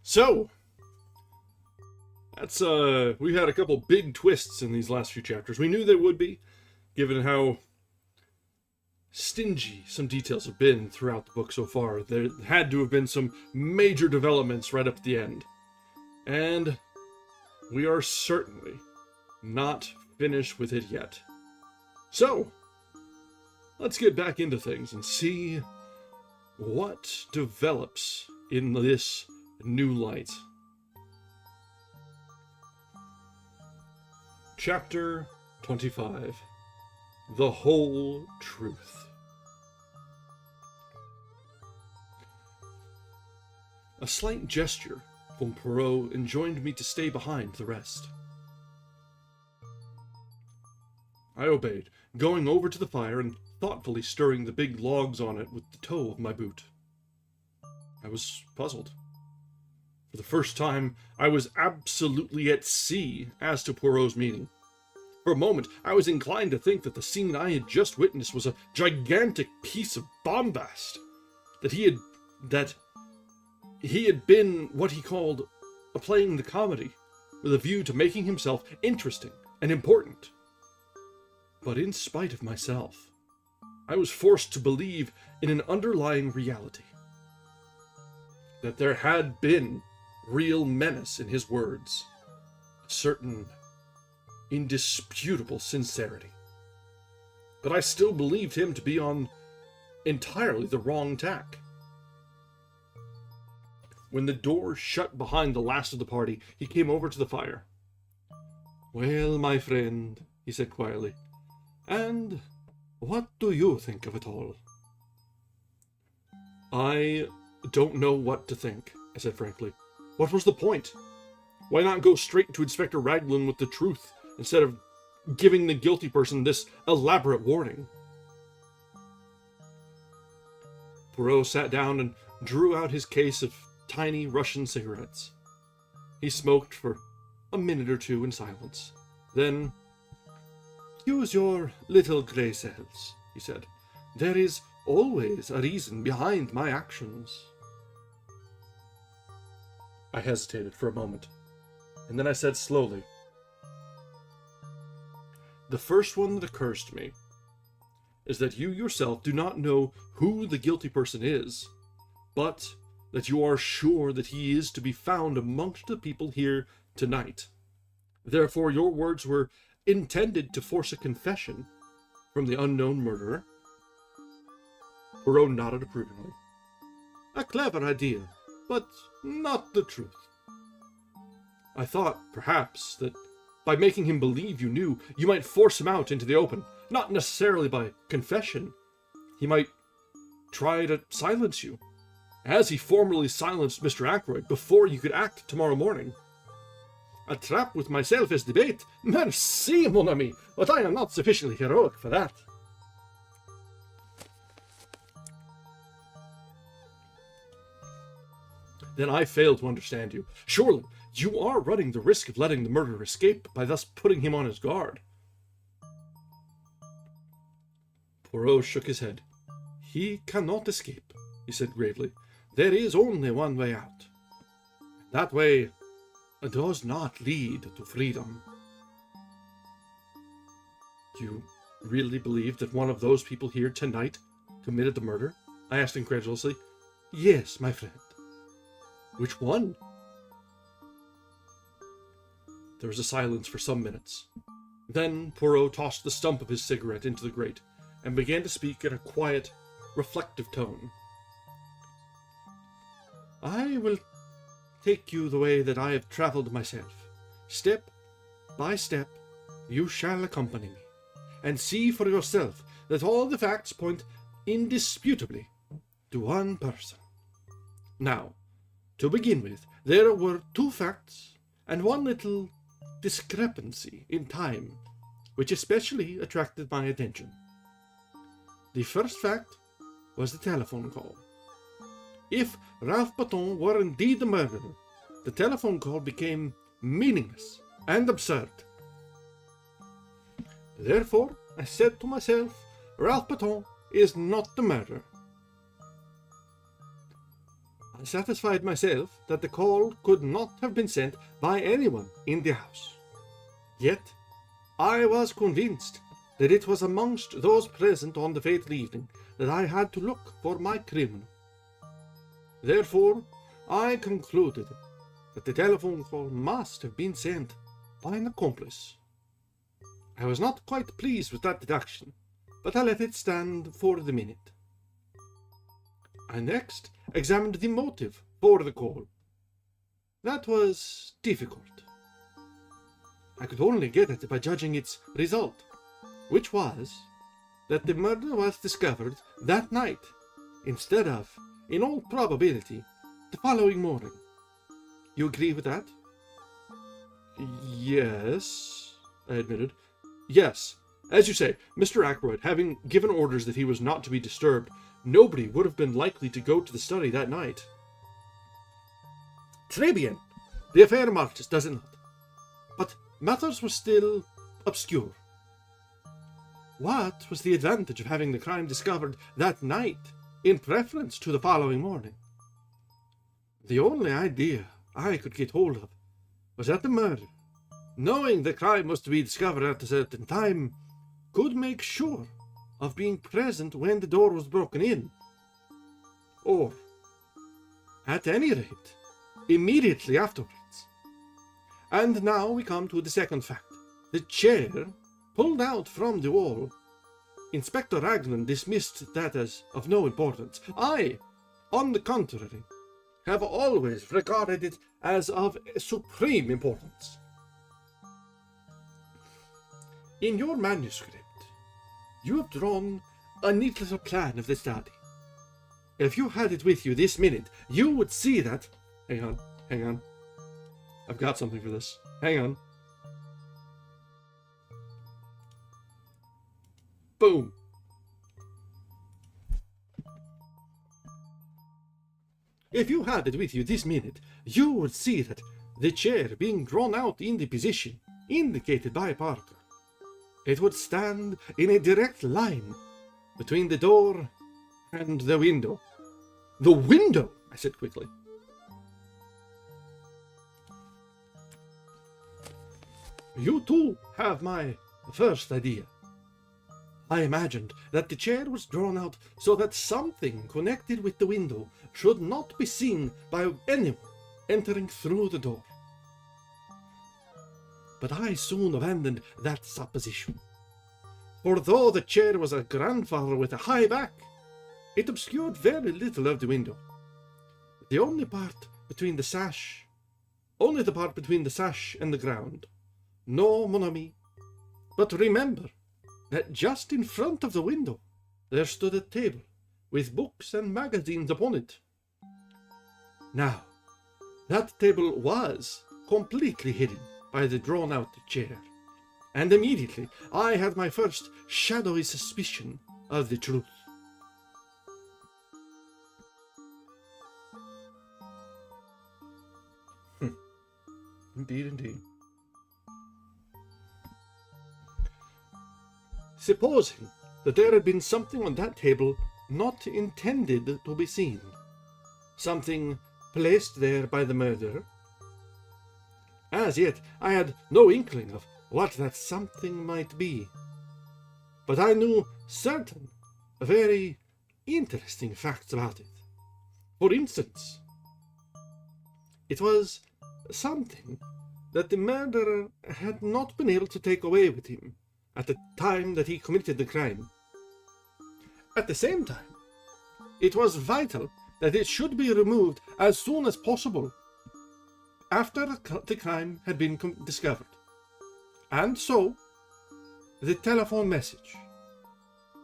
So, that's we had a couple big twists in these last few chapters. We knew there would be, given how stingy some details have been throughout the book so far. There had to have been some major developments right up at the end. And we are certainly not finished with it yet. So, let's get back into things and see what develops in this new light. Chapter 25. The Whole Truth. A slight gesture from Poirot enjoined me to stay behind the rest. I obeyed, going over to the fire and thoughtfully stirring the big logs on it with the toe of my boot. I was puzzled. For the first time, I was absolutely at sea as to Poirot's meaning. For a moment, I was inclined to think that the scene I had just witnessed was a gigantic piece of bombast, that he had been what he called playing the comedy, with a view to making himself interesting and important. But in spite of myself, I was forced to believe in an underlying reality. That there had been real menace in his words, a certain indisputable sincerity. But I still believed him to be on entirely the wrong tack. When the door shut behind the last of the party, he came over to the fire. "Well, my friend," he said quietly, "and what do you think of it all?" "I don't know what to think," I said frankly. "What was the point? Why not go straight to Inspector Raglan with the truth, instead of giving the guilty person this elaborate warning?" Poirot sat down and drew out his case of tiny Russian cigarettes. He smoked for a minute or two in silence. Then, "Use your little grey cells," he said. "There is always a reason behind my actions." I hesitated for a moment, and then I said slowly, "The first one that occurs to me is that you yourself do not know who the guilty person is, but that you are sure that he is to be found amongst the people here tonight. Therefore, your words were intended to force a confession from the unknown murderer." Poirot nodded approvingly. "A clever idea, but not the truth. I thought, perhaps, that by making him believe you knew, you might force him out into the open, not necessarily by confession. He might try to silence you, as he formerly silenced Mr. Ackroyd before you could act tomorrow morning. A trap with myself as the bait? Merci, mon ami, but I am not sufficiently heroic for that." "Then I fail to understand you. Surely, you are running the risk of letting the murderer escape by thus putting him on his guard." Poirot shook his head. "He cannot escape," he said gravely. "There is only one way out. That way does not lead to freedom." "You really believe that one of those people here tonight committed the murder?" I asked incredulously. "Yes, my friend." "Which one?" There was a silence for some minutes. Then Poirot tossed the stump of his cigarette into the grate and began to speak in a quiet, reflective tone. "I will take you the way that I have traveled myself. Step by step, you shall accompany me, and see for yourself that all the facts point indisputably to one person. Now, to begin with, there were two facts and one little discrepancy in time, which especially attracted my attention. The first fact was the telephone call. If Ralph Patton were indeed the murderer, the telephone call became meaningless and absurd. Therefore, I said to myself, Ralph Patton is not the murderer. I satisfied myself that the call could not have been sent by anyone in the house. Yet, I was convinced that it was amongst those present on the fatal evening that I had to look for my criminal. Therefore, I concluded that the telephone call must have been sent by an accomplice. I was not quite pleased with that deduction, but I let it stand for the minute. I next examined the motive for the call. That was difficult. I could only get it by judging its result, which was that the murder was discovered that night, instead of, in all probability, the following morning. You agree with that? Yes, I admitted. Yes, as you say, Mr. Ackroyd, having given orders that he was not to be disturbed, nobody would have been likely to go to the study that night. Très bien. The affair marches, does it not? But matters were still obscure. What was the advantage of having the crime discovered that night in preference to the following morning? The only idea I could get hold of was that the murderer, knowing the crime was to be discovered at a certain time, could make sure of being present when the door was broken in. Or, at any rate, immediately afterwards. And now we come to the second fact. The chair pulled out from the wall. Inspector Raglan dismissed that as of no importance. I, on the contrary, have always regarded it as of supreme importance. In your manuscript, you have drawn a neat little plan of the study. If you had it with you this minute, you would see that... Hang on. I've got something for this. Hang on. Boom. If you had it with you this minute, you would see that the chair being drawn out in the position indicated by Parker, it would stand in a direct line between the door and the window. The window, I said quickly. You too have my first idea. I imagined that the chair was drawn out so that something connected with the window should not be seen by anyone entering through the door. But I soon abandoned that supposition. For though the chair was a grandfather with a high back, it obscured very little of the window. Only the part between the sash and the ground. No, mon ami. But remember that just in front of the window there stood a table with books and magazines upon it. Now, that table was completely hidden by the drawn-out chair, and immediately I had my first shadowy suspicion of the truth. Indeed. Supposing that there had been something on that table not intended to be seen, something placed there by the murderer. As yet, I had no inkling of what that something might be, but I knew certain very interesting facts about it. For instance, it was something that the murderer had not been able to take away with him at the time that he committed the crime. At the same time, it was vital that it should be removed as soon as possible after the crime had been discovered. And so, the telephone message,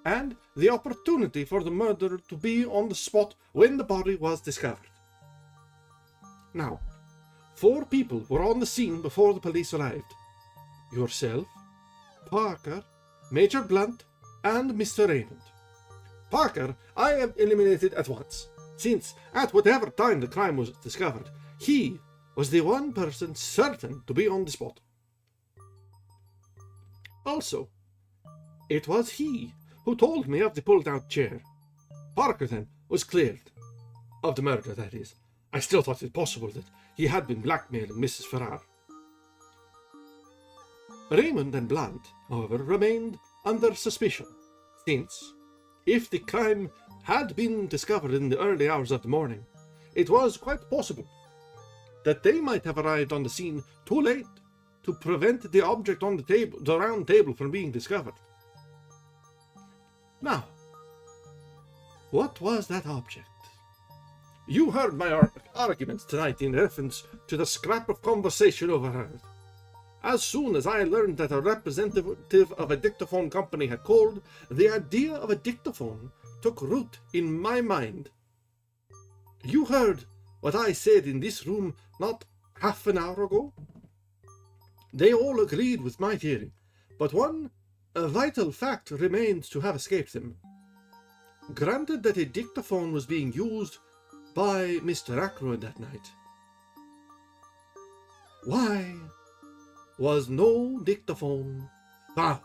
and the opportunity for the murderer to be on the spot when the body was discovered. Now, 4 people were on the scene before the police arrived. Yourself, Parker, Major Blunt, and Mr. Raymond. Parker I have eliminated at once, since at whatever time the crime was discovered, he was the one person certain to be on the spot. Also, it was he who told me of the pulled-out chair. Parker, then, was cleared. Of the murder, that is. I still thought it possible that he had been blackmailing Mrs. Farrar. Raymond and Blunt, however, remained under suspicion, since, if the crime had been discovered in the early hours of the morning, it was quite possible that they might have arrived on the scene too late to prevent the object on the round table from being discovered. Now, what was that object? You heard my arguments tonight in reference to the scrap of conversation overheard. As soon as I learned that a representative of a dictaphone company had called, the idea of a dictaphone took root in my mind. You heard what I said in this room not half an hour ago? They all agreed with my theory, but a vital fact remained to have escaped them. Granted that a dictaphone was being used by Mr. Ackroyd that night, why was no dictaphone found?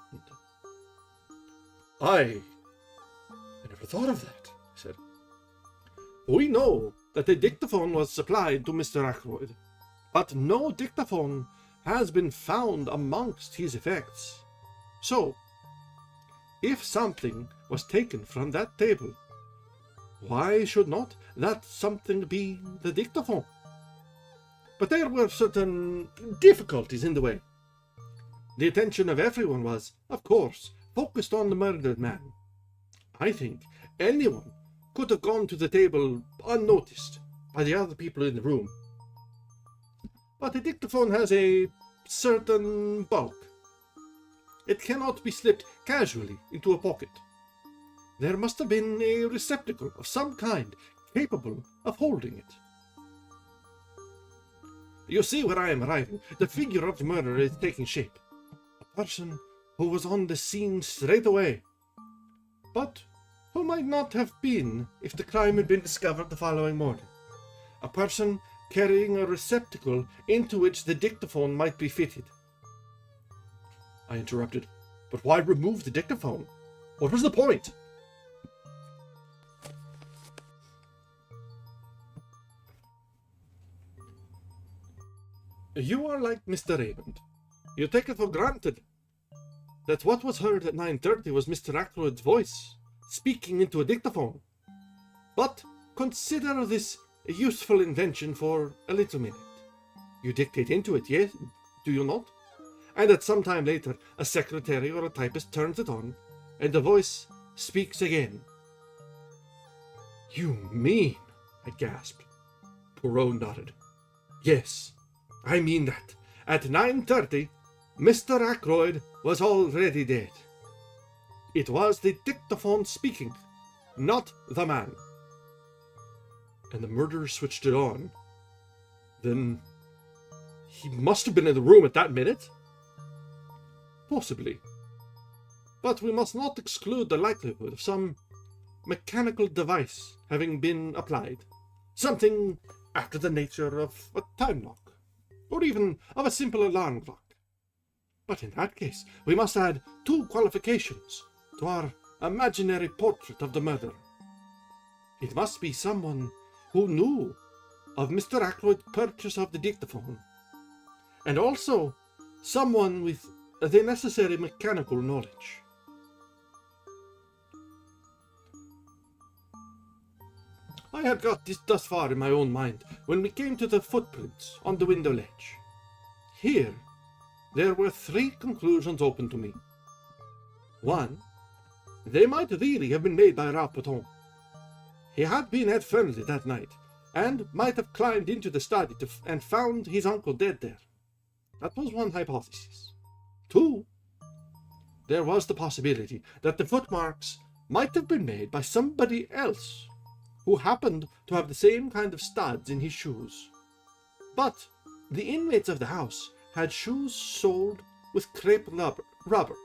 I never thought of that, I said. We know that a dictaphone was supplied to Mr. Ackroyd, but no dictaphone has been found amongst his effects. So, if something was taken from that table, why should not that something be the dictaphone? But there were certain difficulties in the way. The attention of everyone was, of course, focused on the murdered man. I think anyone could have gone to the table unnoticed by the other people in the room. But a dictaphone has a certain bulk. It cannot be slipped casually into a pocket. There must have been a receptacle of some kind capable of holding it. You see where I am arriving. The figure of the murderer is taking shape. A person who was on the scene straight away, but who might not have been if the crime had been discovered the following morning. A person carrying a receptacle into which the dictaphone might be fitted. I interrupted. But why remove the dictaphone? What was the point? You are like Mr. Raymond. You take it for granted that what was heard at 9:30 was Mr. Ackroyd's voice speaking into a dictaphone. But consider this a useful invention for a little minute. You dictate into it, yes, do you not? And at some time later, a secretary or a typist turns it on, and the voice speaks again. You mean, I gasped. Poirot nodded. Yes, I mean that. At 9:30, Mr. Ackroyd was already dead. It was the dictaphone speaking, not the man. And the murderer switched it on. Then he must have been in the room at that minute? Possibly. But we must not exclude the likelihood of some mechanical device having been applied. Something after the nature of a time lock, or even of a simple alarm clock. But in that case, we must add two qualifications to our imaginary portrait of the murderer. It must be someone who knew of Mr. Ackroyd's purchase of the dictaphone, and also someone with the necessary mechanical knowledge. I had got this thus far in my own mind when we came to the footprints on the window ledge. Here, there were three conclusions open to me. One, they might really have been made by Ralph Patton. He had been at Fernley that night, and might have climbed into the study and found his uncle dead there. That was one hypothesis. Two, there was the possibility that the footmarks might have been made by somebody else who happened to have the same kind of studs in his shoes. But the inmates of the house had shoes soled with crepe rubber.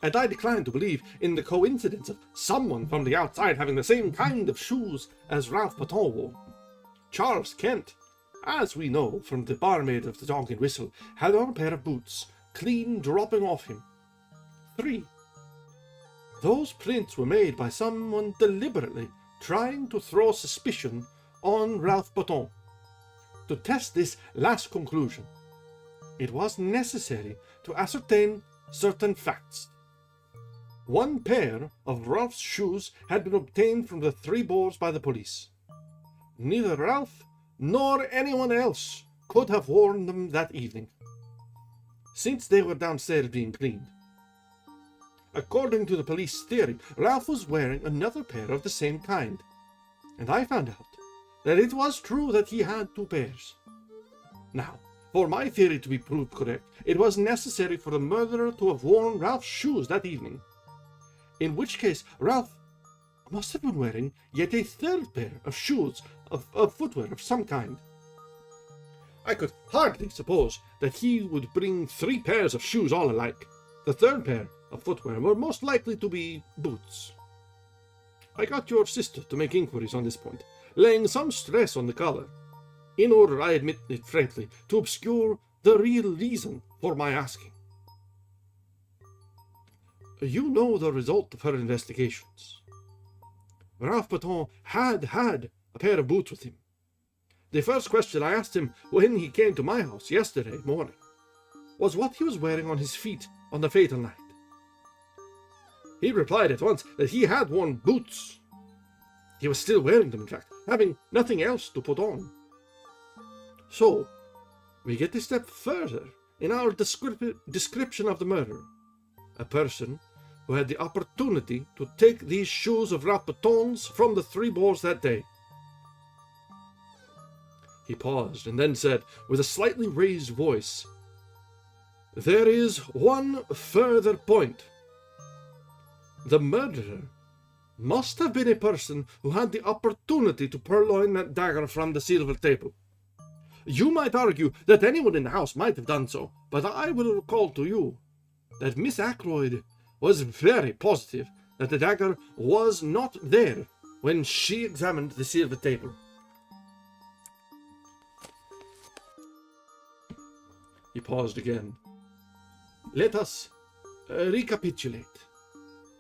And I decline to believe in the coincidence of someone from the outside having the same kind of shoes as Ralph Patton wore. Charles Kent, as we know from the barmaid of the Dog and Whistle, had on a pair of boots, clean dropping off him. 3. Those prints were made by someone deliberately trying to throw suspicion on Ralph Botton. To test this last conclusion, it was necessary to ascertain certain facts. One pair of Ralph's shoes had been obtained from the Three Boars by the police. Neither Ralph nor anyone else could have worn them that evening, since they were downstairs being cleaned. According to the police theory, Ralph was wearing another pair of the same kind, and I found out that it was true that he had two pairs. Now, for my theory to be proved correct, it was necessary for the murderer to have worn Ralph's shoes that evening, in which case Ralph must have been wearing yet a third pair of shoes, of footwear of some kind. I could hardly suppose that he would bring 3 pairs of shoes all alike. The third pair of footwear were most likely to be boots. I got your sister to make inquiries on this point, laying some stress on the collar, in order, I admit it frankly, to obscure the real reason for my asking. You know the result of her investigations. Ralph Botton had a pair of boots with him. The first question I asked him when he came to my house yesterday morning was what he was wearing on his feet on the fatal night. He replied at once that he had worn boots. He was still wearing them, in fact, having nothing else to put on. So, we get a step further in our description of the murder. A person who had the opportunity to take these shoes of Ralph Botton's from the Three Boars that day. He paused and then said, with a slightly raised voice, "There is one further point. The murderer must have been a person who had the opportunity to purloin that dagger from the silver table. You might argue that anyone in the house might have done so, but I will recall to you that Miss Ackroyd was very positive that the dagger was not there when she examined the silver table." He paused again. "Let us recapitulate.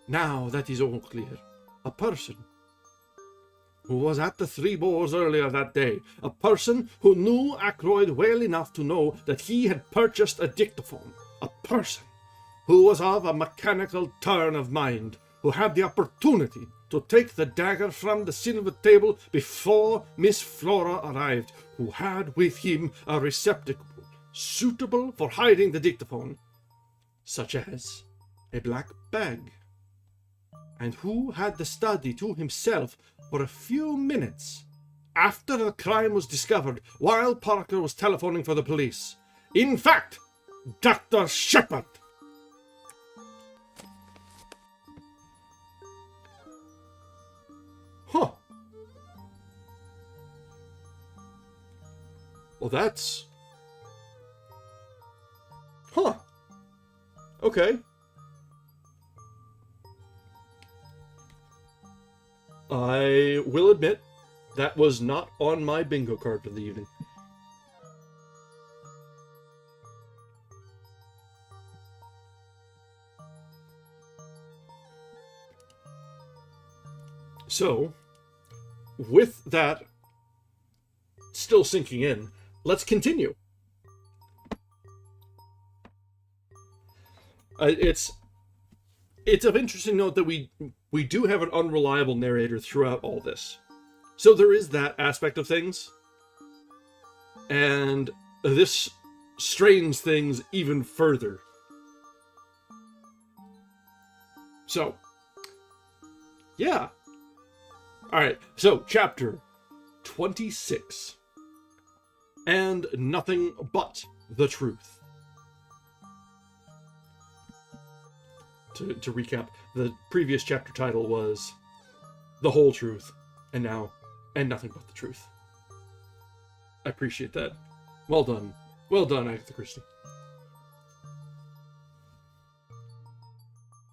Now that is all clear. A person who was at the Three Boars earlier that day, a person who knew Ackroyd well enough to know that he had purchased a dictaphone, a person who was of a mechanical turn of mind, who had the opportunity to take the dagger from the silver table before Miss Flora arrived, who had with him a receptacle suitable for hiding the dictaphone, such as a black bag, and who had the study to himself for a few minutes after the crime was discovered while Parker was telephoning for the police. In fact, Dr. Shepard." Huh. Well, that's... Huh. Okay. I will admit, that was not on my bingo card for the evening. So, with that still sinking in, let's continue. It's of interesting note that we do have an unreliable narrator throughout all this. So there is that aspect of things. And this strains things even further. So, yeah. Alright, so chapter 26. And nothing but the truth. To recap, the previous chapter title was The Whole Truth, and now, and nothing but the truth. I appreciate that. Well done. Well done, Agatha Christie.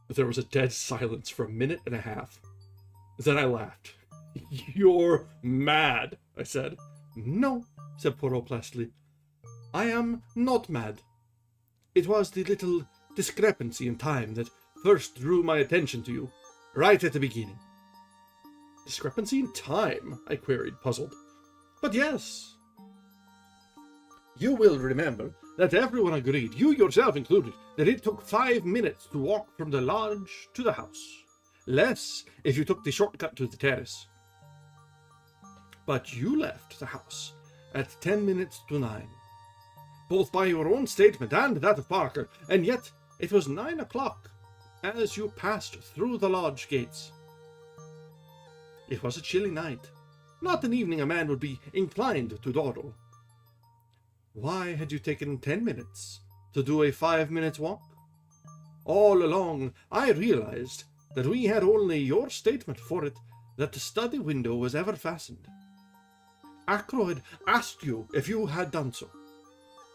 There was a dead silence for a minute and a half. Then I laughed. "You're mad," I said. "No," said Poirot placidly. "I am not mad. It was the little discrepancy in time that first drew my attention to you, right at the beginning." Discrepancy in time? I queried, puzzled. But yes. You will remember that everyone agreed, you yourself included, that it took 5 minutes to walk from the lodge to the house. Less if you took the shortcut to the terrace. But you left the house at 10 minutes to 9. Both by your own statement and that of Parker, and yet it was 9 o'clock as you passed through the lodge gates. It was a chilly night, not an evening a man would be inclined to dawdle. Why had you taken 10 minutes to do a 5-minute walk? All along, I realized that we had only your statement for it that the study window was ever fastened. Ackroyd asked you if you had done so.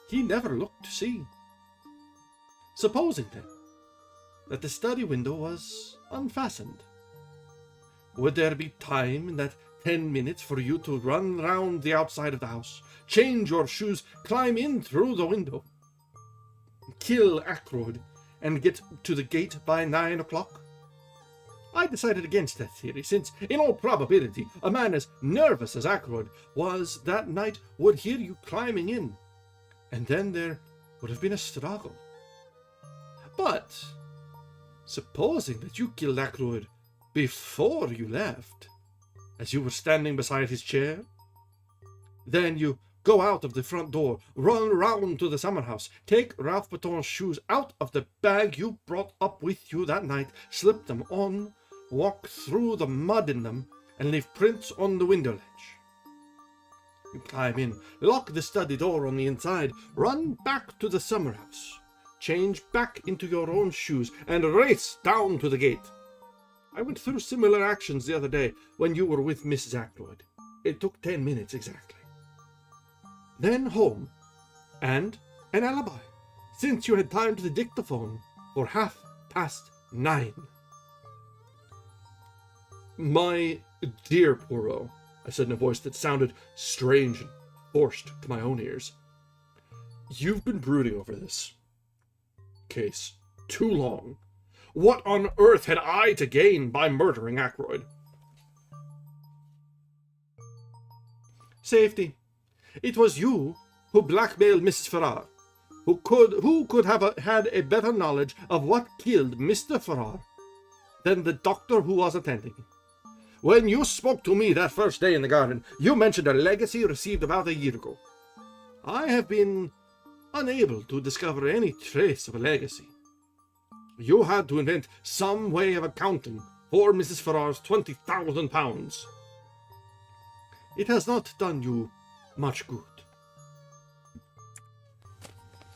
He never looked to see. Supposing, then, that the study window was unfastened, would there be time in that 10 minutes for you to run round the outside of the house, change your shoes, climb in through the window, kill Ackroyd, and get to the gate by 9 o'clock? I decided against that theory, since, in all probability, a man as nervous as Ackroyd was that night would hear you climbing in, and then there would have been a struggle. But, supposing that you killed Ackroyd before you left, as you were standing beside his chair, then you go out of the front door, run round to the summer house, take Ralph Baton's shoes out of the bag you brought up with you that night, slip them on, walk through the mud in them, and leave prints on the window ledge. You climb in, lock the study door on the inside, run back to the summer house, change back into your own shoes, and race down to the gate. I went through similar actions the other day when you were with Mrs. Ackroyd. It took 10 minutes exactly. Then home, and an alibi, since you had timed the dictaphone for 9:30. My dear Poirot, I said in a voice that sounded strange and forced to my own ears, you've been brooding over this case too long. What on earth had I to gain by murdering Ackroyd? Safety. It was you who blackmailed Mrs. Farrar, who could have had a better knowledge of what killed Mr. Farrar than the doctor who was attending. When you spoke to me that first day in the garden, you mentioned a legacy received about a year ago. I have been unable to discover any trace of a legacy. You had to invent some way of accounting for Mrs. Farrar's £20,000. It has not done you much good.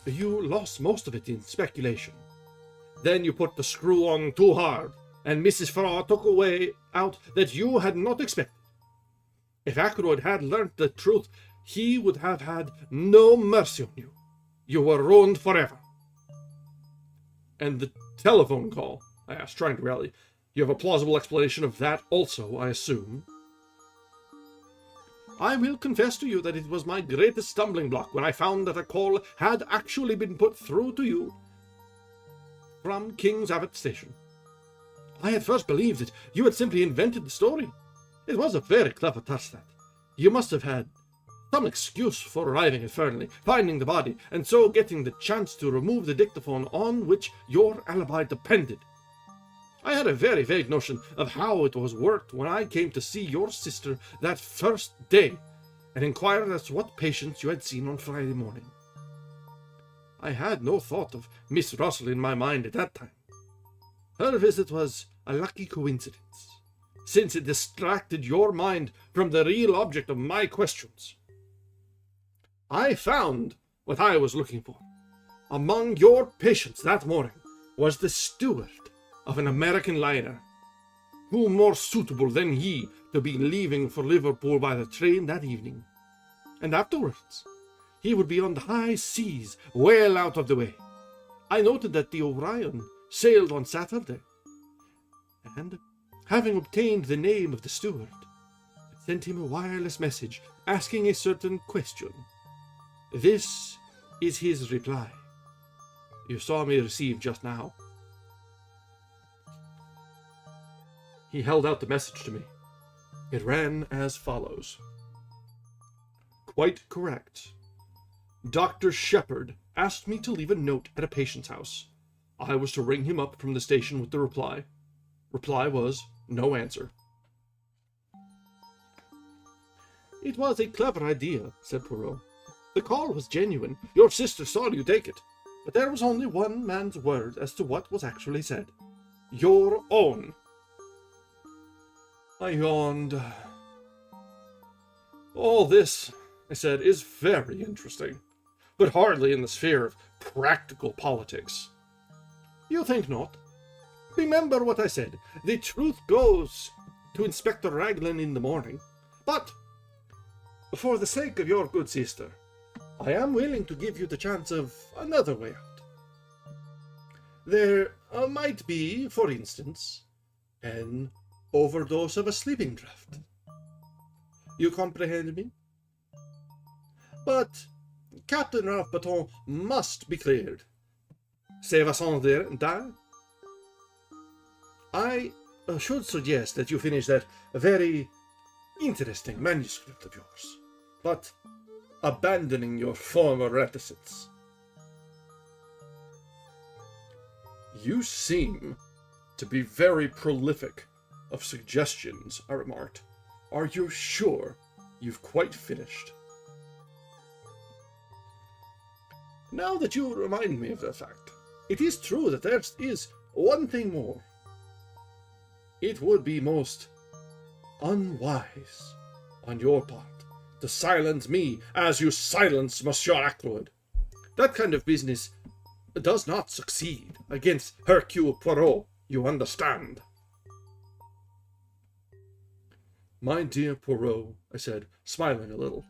You lost most of it in speculation. Then you put the screw on too hard, and Mrs. Farrar took a way out that you had not expected. If Ackroyd had learnt the truth, he would have had no mercy on you. You were ruined forever. And the telephone call? I asked, trying to rally. You have a plausible explanation of that also, I assume? I will confess to you that it was my greatest stumbling block when I found that a call had actually been put through to you from King's Abbot Station. I had first believed that you had simply invented the story. It was a very clever touch, that. You must have had some excuse for arriving at Fernley, finding the body, and so getting the chance to remove the dictaphone on which your alibi depended. I had a very vague notion of how it was worked when I came to see your sister that first day and inquired as to what patients you had seen on Friday morning. I had no thought of Miss Russell in my mind at that time. Her visit was a lucky coincidence, since it distracted your mind from the real object of my questions. I found what I was looking for. Among your patients that morning was the steward of an American liner. Who more suitable than he to be leaving for Liverpool by the train that evening? And afterwards, he would be on the high seas, well out of the way. I noted that the Orion sailed on Saturday, and, having obtained the name of the steward, I sent him a wireless message asking a certain question. This is his reply. You saw me receive just now. He held out the message to me. It ran as follows. Quite correct. Dr. Shepard asked me to leave a note at a patient's house. I was to ring him up from the station with the reply. Reply was, no answer. It was a clever idea, said Poirot. The call was genuine. Your sister saw you take it. But there was only one man's word as to what was actually said. Your own. I yawned. All this, I said, is very interesting, but hardly in the sphere of practical politics. You think not? Remember what I said. The truth goes to Inspector Raglan in the morning. But, for the sake of your good sister, I am willing to give you the chance of another way out. There might be, for instance, an overdose of a sleeping draught. You comprehend me? But Captain Ralph Baton must be cleared. C'est façon dire. I should suggest that you finish that very interesting manuscript of yours, but abandoning your former reticence. You seem to be very prolific of suggestions, I remarked. Are you sure you've quite finished? Now that you remind me of that fact, it is true that there is one thing more. It would be most unwise on your part to silence me as you silence Monsieur Ackroyd. That kind of business does not succeed against Hercule Poirot, you understand. My dear Poirot, I said, smiling a little,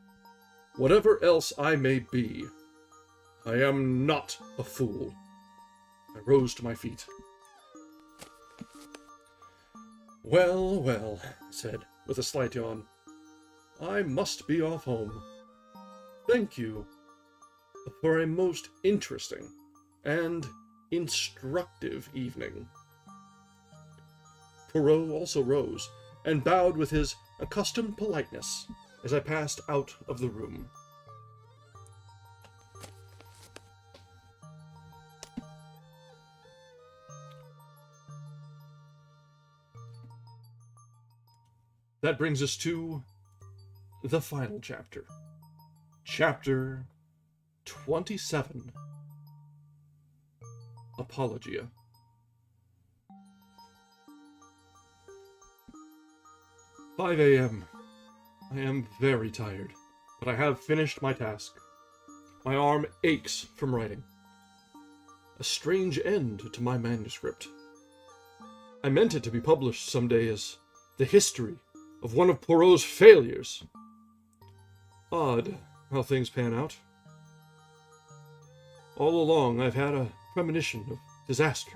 whatever else I may be, I am not a fool. I rose to my feet. Well, well, I said, with a slight yawn, I must be off home. Thank you for a most interesting and instructive evening. Poirot also rose and bowed with his accustomed politeness as I passed out of the room. That brings us to the final chapter. Chapter 27. Apologia. "5 a.m. I am very tired, but I have finished my task. My arm aches from writing. A strange end to my manuscript. I meant it to be published someday as the history of one of Poirot's failures. Odd how things pan out. All along I've had a premonition of disaster.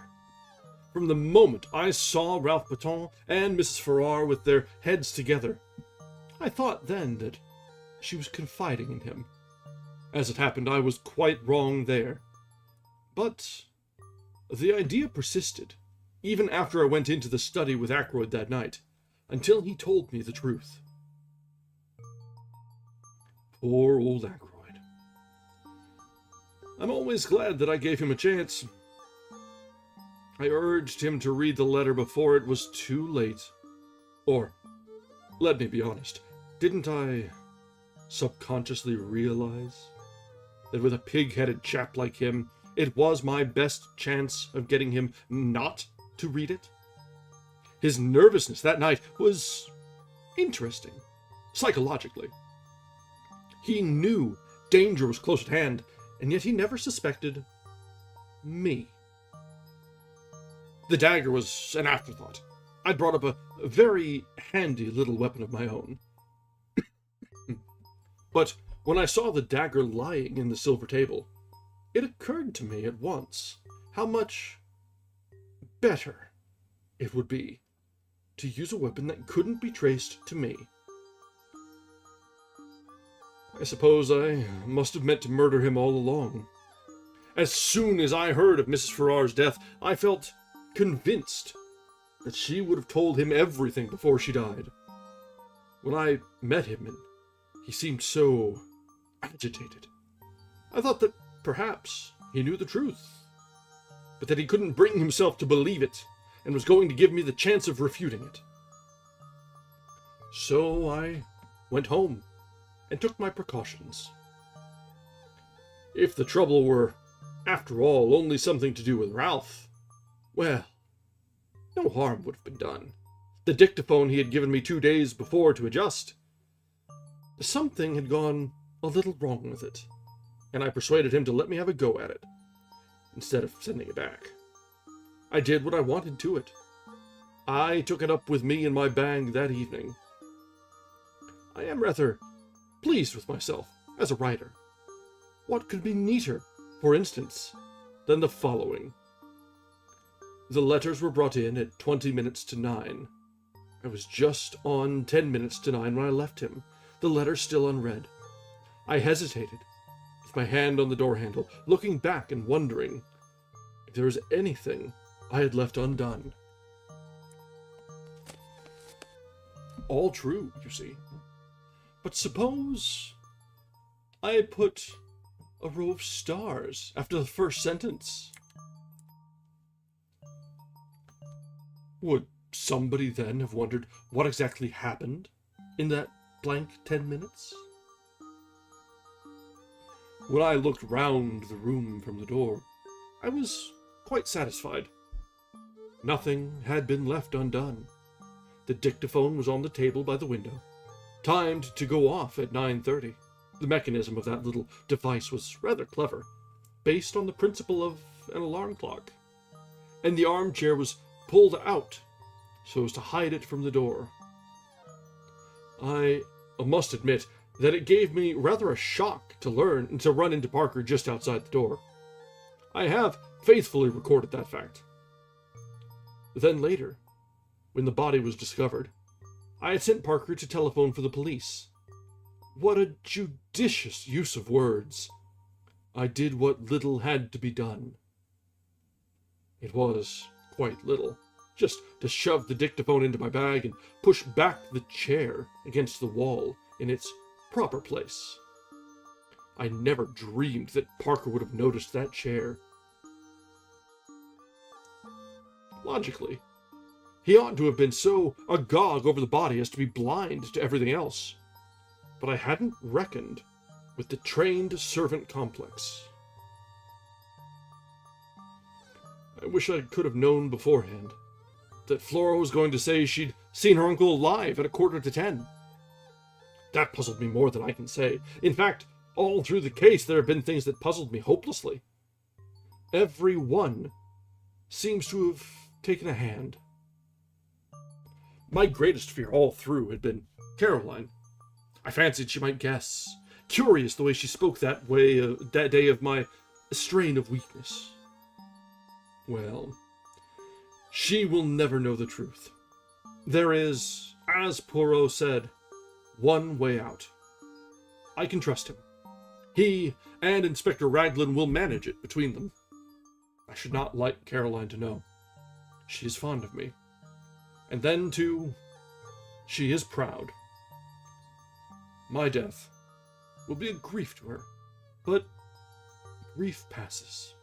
From the moment I saw Ralph Baton and Mrs. Farrar with their heads together, I thought then that she was confiding in him. As it happened, I was quite wrong there. But the idea persisted, even after I went into the study with Ackroyd that night, until he told me the truth. Poor old Ackroyd. I'm always glad that I gave him a chance. I urged him to read the letter before it was too late. Or, let me be honest, didn't I subconsciously realize that with a pig-headed chap like him, it was my best chance of getting him not to read it? His nervousness that night was interesting, psychologically. He knew danger was close at hand, and yet he never suspected me. The dagger was an afterthought. I'd brought up a very handy little weapon of my own. But when I saw the dagger lying in the silver table, it occurred to me at once how much better it would be to use a weapon that couldn't be traced to me. I suppose I must have meant to murder him all along. As soon as I heard of Mrs. Farrar's death, I felt convinced that she would have told him everything before she died. When I met him, and he seemed so agitated, I thought that perhaps he knew the truth, but that he couldn't bring himself to believe it, and was going to give me the chance of refuting it. So I went home and took my precautions. If the trouble were, after all, only something to do with Ralph, well, no harm would have been done. The dictaphone he had given me 2 days before to adjust, something had gone a little wrong with it, and I persuaded him to let me have a go at it, instead of sending it back. I did what I wanted to it. I took it up with me in my bag that evening. I am rather pleased with myself as a writer. What could be neater, for instance, than the following? The letters were brought in at 20 minutes to 9. I was just on 10 minutes to 9 when I left him, the letter still unread. I hesitated, with my hand on the door handle, looking back and wondering if there was anything I had left undone. All true, you see. But suppose I had put a row of stars after the first sentence. Would somebody then have wondered what exactly happened in that blank 10 minutes? When I looked round the room from the door, I was quite satisfied. Nothing had been left undone. The dictaphone was on the table by the window, timed to go off at 9:30. The mechanism of that little device was rather clever, based on the principle of an alarm clock, and the armchair was pulled out so as to hide it from the door. I must admit that it gave me rather a shock to run into Parker just outside the door. I have faithfully recorded that fact. Then later, when the body was discovered, I had sent Parker to telephone for the police. What a judicious use of words. I did what little had to be done. It was quite little, just to shove the dictaphone into my bag and push back the chair against the wall in its proper place. I never dreamed that Parker would have noticed that chair. Logically, he ought to have been so agog over the body as to be blind to everything else. But I hadn't reckoned with the trained servant complex. I wish I could have known beforehand that Flora was going to say she'd seen her uncle alive at 9:45. That puzzled me more than I can say. In fact, all through the case there have been things that puzzled me hopelessly. Every one seems to have taken a hand. My greatest fear all through had been Caroline. I fancied she might guess. Curious the way she spoke that day of my strain of weakness. Well, she will never know the truth. There is, as Poirot said, one way out. I can trust him. He and Inspector Raglan will manage it between them. I should not like Caroline to know. She is fond of me. And then, too, she is proud. My death will be a grief to her, but grief passes.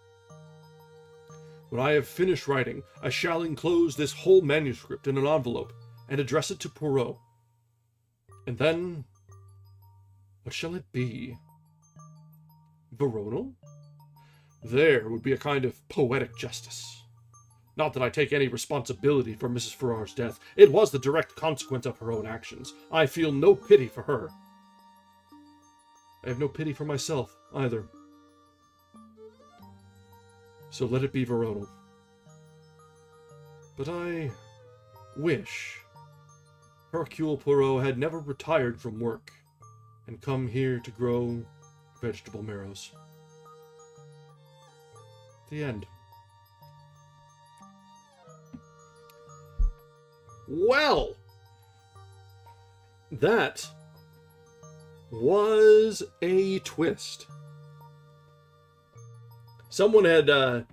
When I have finished writing, I shall enclose this whole manuscript in an envelope and address it to Poirot. And then, what shall it be? Verona? There would be a kind of poetic justice. Not that I take any responsibility for Mrs. Farrar's death. It was the direct consequence of her own actions. I feel no pity for her. I have no pity for myself, either. So let it be Verona. But I wish Hercule Poirot had never retired from work and come here to grow vegetable marrows. The end. Well, that was a twist. Someone had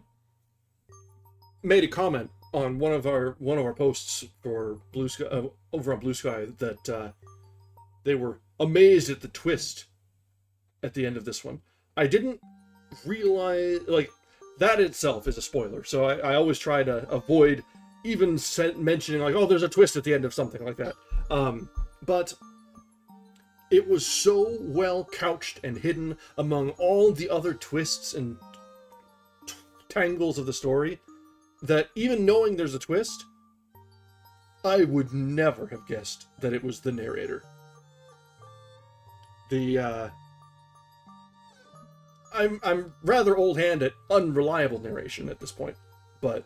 made a comment on one of our posts for Bluesky over on Bluesky that they were amazed at the twist at the end of this one. I didn't realize, like, that itself is a spoiler, so I always try to avoid even mentioning, like, oh, there's a twist at the end of something like that. But it was so well couched and hidden among all the other twists and tangles of the story that even knowing there's a twist, I would never have guessed that it was the narrator. I'm rather old hand at unreliable narration at this point, but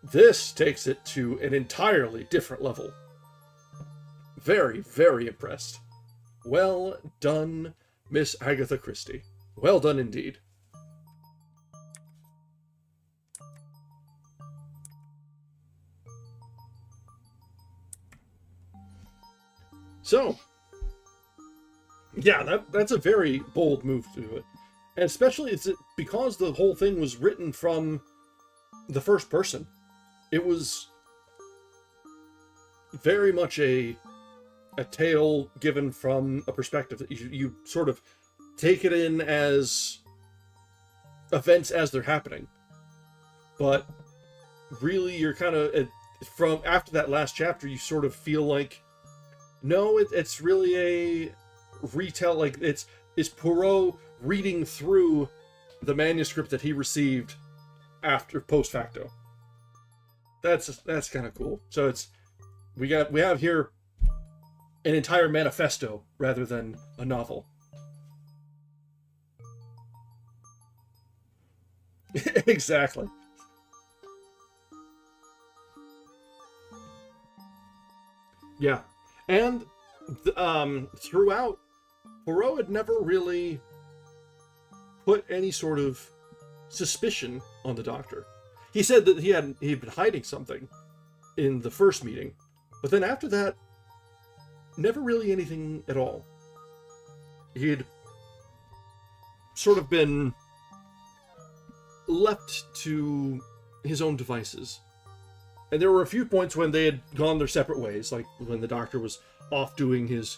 this takes it to an entirely different level. Very, very impressed. Well done, Miss Agatha Christie. Well done indeed. So, yeah, that's a very bold move to do it. And especially it's because the whole thing was written from the first person. It was very much a tale given from a perspective that you sort of take it in as events as they're happening. But really, you're kind of, from after that last chapter, you sort of feel like, no, it's really a retell, like it's Poirot reading through the manuscript that he received after post facto. That's kind of cool. So we have here an entire manifesto rather than a novel. Exactly. Yeah. And throughout, Poirot had never really put any sort of suspicion on the Doctor. He said that he'd been hiding something in the first meeting, but then after that, never really anything at all. He'd sort of been left to his own devices. And there were a few points when they had gone their separate ways, like when the Doctor was off doing his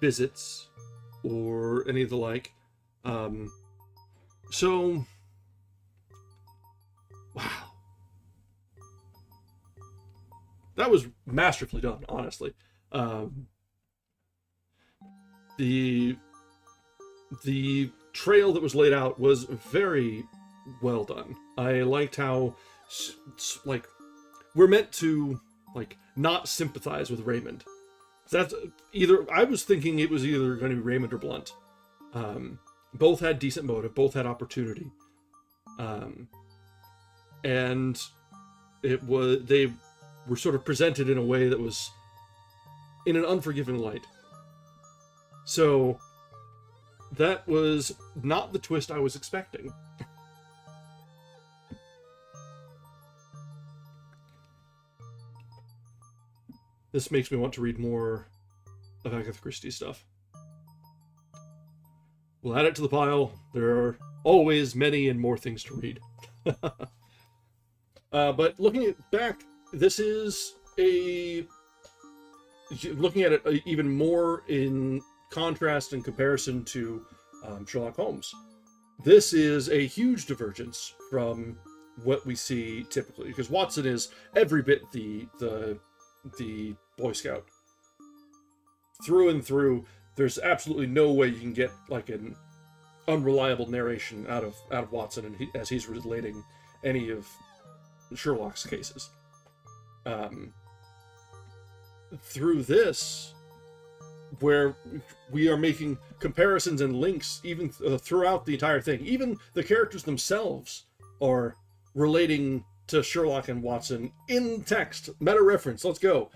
visits or any of the like. So, wow. That was masterfully done, honestly. The trail that was laid out was very well done. I liked how, like, we're meant to, like, not sympathize with Raymond. That's either, I was thinking it was either going to be Raymond or Blunt. Both had decent motive, both had opportunity. And they were sort of presented in a way that was in an unforgiving light. So, that was not the twist I was expecting. This makes me want to read more of Agatha Christie stuff. We'll add it to the pile. There are always many and more things to read. But looking back, this is looking at it even more in contrast and comparison to Sherlock Holmes. This is a huge divergence from what we see typically, because Watson is every bit the Boy Scout. Through and through, there's absolutely no way you can get like an unreliable narration out of Watson as he's relating any of Sherlock's cases. Through this, where we are making comparisons and links even throughout the entire thing, even the characters themselves are relating to Sherlock and Watson in text, meta reference. Let's go.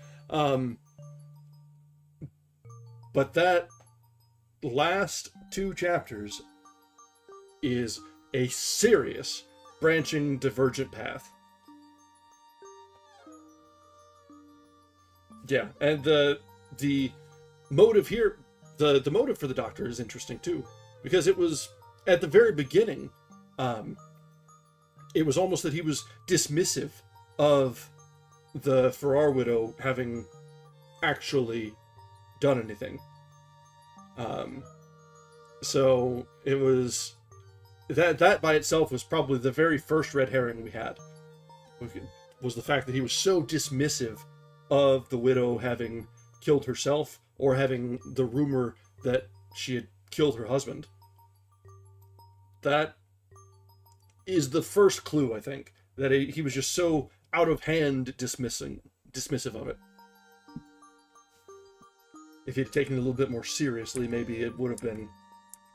But that last two chapters is a serious branching divergent path. Yeah, and the motive here, the motive for the Doctor is interesting too, because it was at the very beginning, it was almost that he was dismissive of the Farrar widow having actually done anything. So it was that by itself was probably the very first red herring we had. Was the fact that he was so dismissive of the widow having killed herself or having the rumor that she had killed her husband. That is the first clue, I think, that he was just so out of hand dismissive of it. If he'd taken it a little bit more seriously, maybe it would have been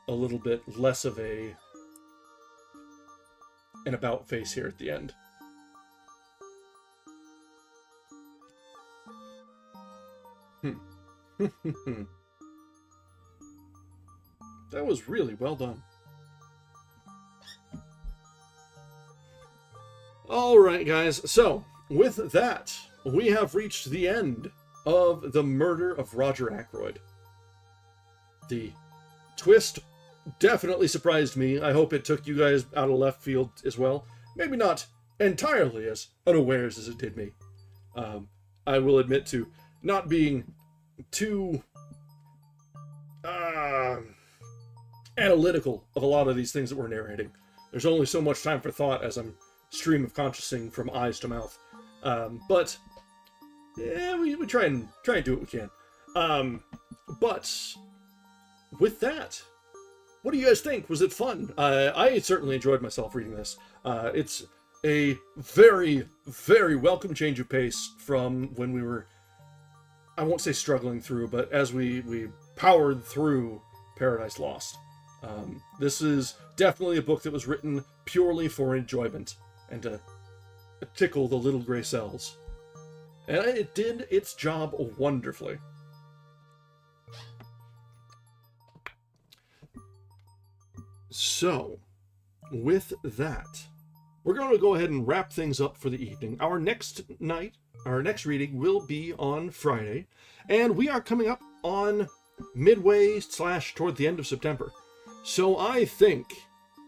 a little bit less of an about face here at the end. That was really well done. Alright, guys, so with that, we have reached the end of the Murder of Roger Ackroyd. The twist definitely surprised me. I hope it took you guys out of left field as well. Maybe not entirely as unawares as it did me. I will admit to not being too analytical of a lot of these things that we're narrating. There's only so much time for thought as I'm stream of consciousing from eyes to mouth. But yeah, we try and do what we can. But with that, what do you guys think? Was it fun? I certainly enjoyed myself reading this. It's a very, very welcome change of pace from when we were, I won't say struggling through, but as we powered through Paradise Lost. This is definitely a book that was written purely for enjoyment and to tickle the little gray cells. And it did its job wonderfully. So, with that, we're going to go ahead and wrap things up for the evening. Our next reading will be on Friday, and we are coming up on midway / toward the end of September. So I think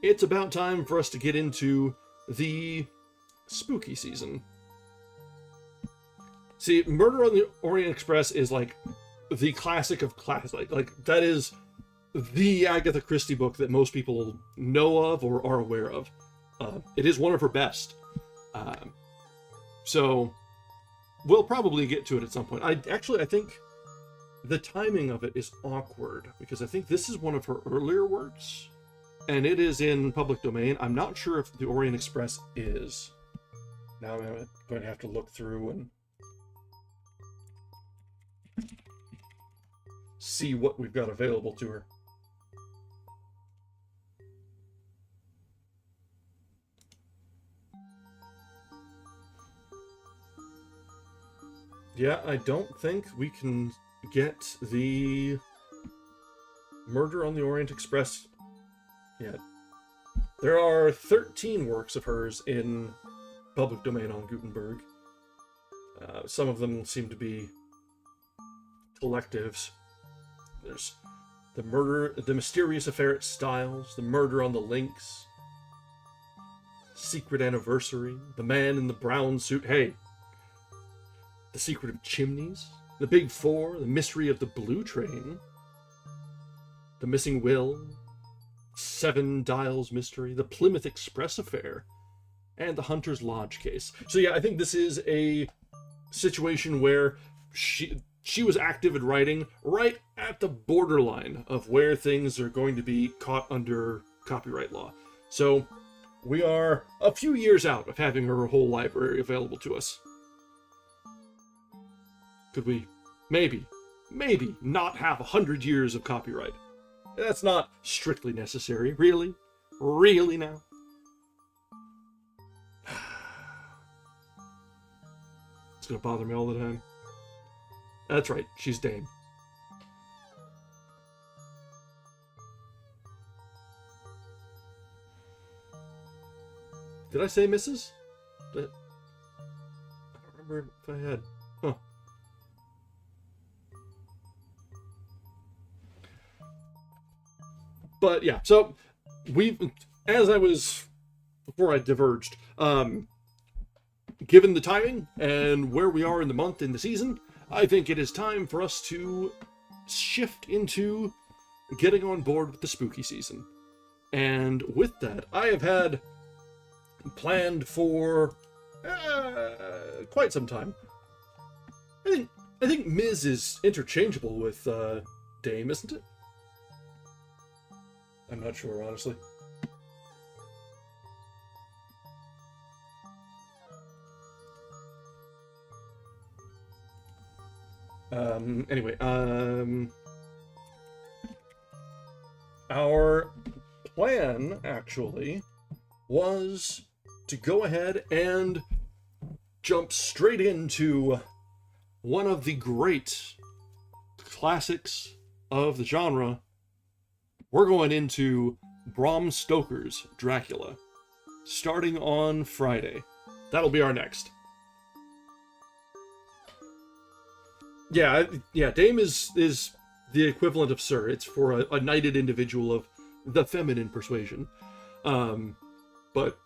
it's about time for us to get into the spooky season. See, Murder on the Orient Express is like the classic of classic. Like that is the Agatha Christie book that most people know of or are aware of. It is one of her best. So we'll probably get to it at some point. I think the timing of it is awkward because I think this is one of her earlier works and it is in public domain. I'm not sure if the Orient Express is. Now I'm going to have to look through and see what we've got available to her. Yeah, I don't think we can get the Murder on the Orient Express yet. There are 13 works of hers in public domain on Gutenberg. Some of them seem to be collectives. There's the Mysterious Affair at Styles, The Murder on the Links, Secret Anniversary, The Man in the Brown Suit, The Secret of Chimneys, The Big Four, The Mystery of the Blue Train, The Missing Will, Seven Dials Mystery, The Plymouth Express Affair, and The Hunter's Lodge Case. So yeah, I think this is a situation where she was active in writing right at the borderline of where things are going to be caught under copyright law. So we are a few years out of having her whole library available to us. Could we maybe not have 100 years of copyright? That's not strictly necessary. Really now? It's gonna bother me all the time. That's right, she's Dame. Did I say Mrs.? I don't remember if I had. Huh. But yeah, so before I diverged, given the timing and where we are in the month in the season, I think it is time for us to shift into getting on board with the spooky season. And with that, I have had planned for quite some time. I think Ms. is interchangeable with Dame, isn't it? I'm not sure, honestly. Anyway, our plan, actually, was to go ahead and jump straight into one of the great classics of the genre. We're going into Bram Stoker's Dracula, starting on Friday. That'll be our next. Yeah, Dame is the equivalent of Sir. It's for a knighted individual of the feminine persuasion. But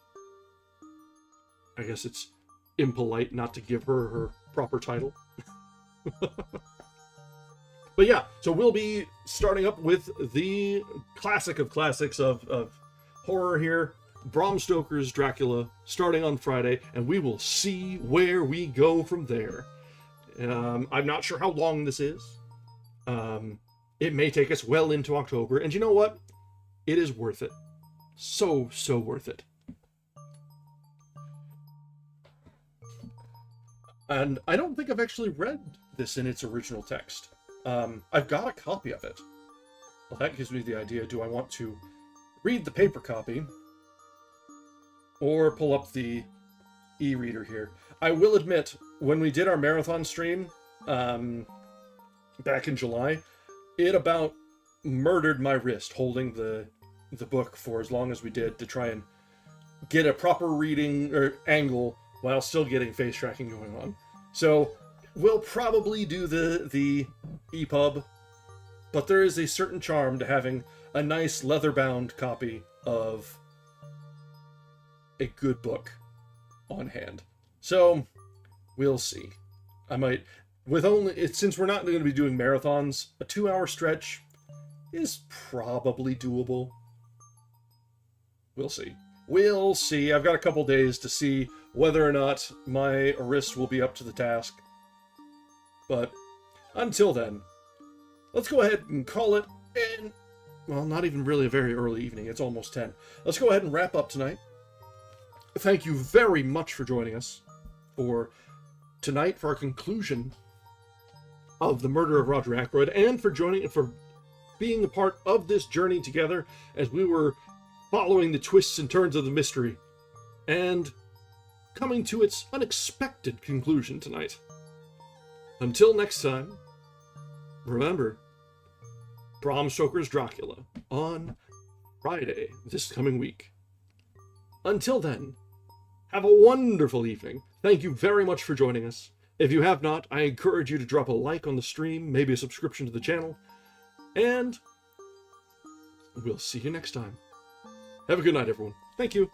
I guess it's impolite not to give her her proper title. But yeah, so we'll be starting up with the classic of classics of horror here, Bram Stoker's Dracula, starting on Friday, and we will see where we go from there. I'm not sure how long this is. It may take us well into October, and you know what? It is worth it. So worth it. And I don't think I've actually read this in its original text. I've got a copy of it. Well, that gives me the idea. Do I want to read the paper copy or pull up the e-reader here? I will admit, when we did our marathon stream back in July, it about murdered my wrist holding the book for as long as we did to try and get a proper reading or angle while still getting face tracking going on. So we'll probably do the EPUB, but there is a certain charm to having a nice leather-bound copy of a good book on hand. So we'll see. I might, since we're not going to be doing marathons, a 2-hour stretch is probably doable. We'll see. We'll see. I've got a couple days to see whether or not my wrist will be up to the task. But until then, let's go ahead and call it, and, well, not even really a very early evening. It's almost 10. Let's go ahead and wrap up tonight. Thank you very much for joining us for tonight, for our conclusion of the Murder of Roger Ackroyd, and for being a part of this journey together as we were following the twists and turns of the mystery and coming to its unexpected conclusion tonight. Until next time, remember, Bram Stoker's Dracula on Friday this coming week. Until then, have a wonderful evening. Thank you very much for joining us. If you have not, I encourage you to drop a like on the stream, maybe a subscription to the channel, and we'll see you next time. Have a good night, everyone. Thank you.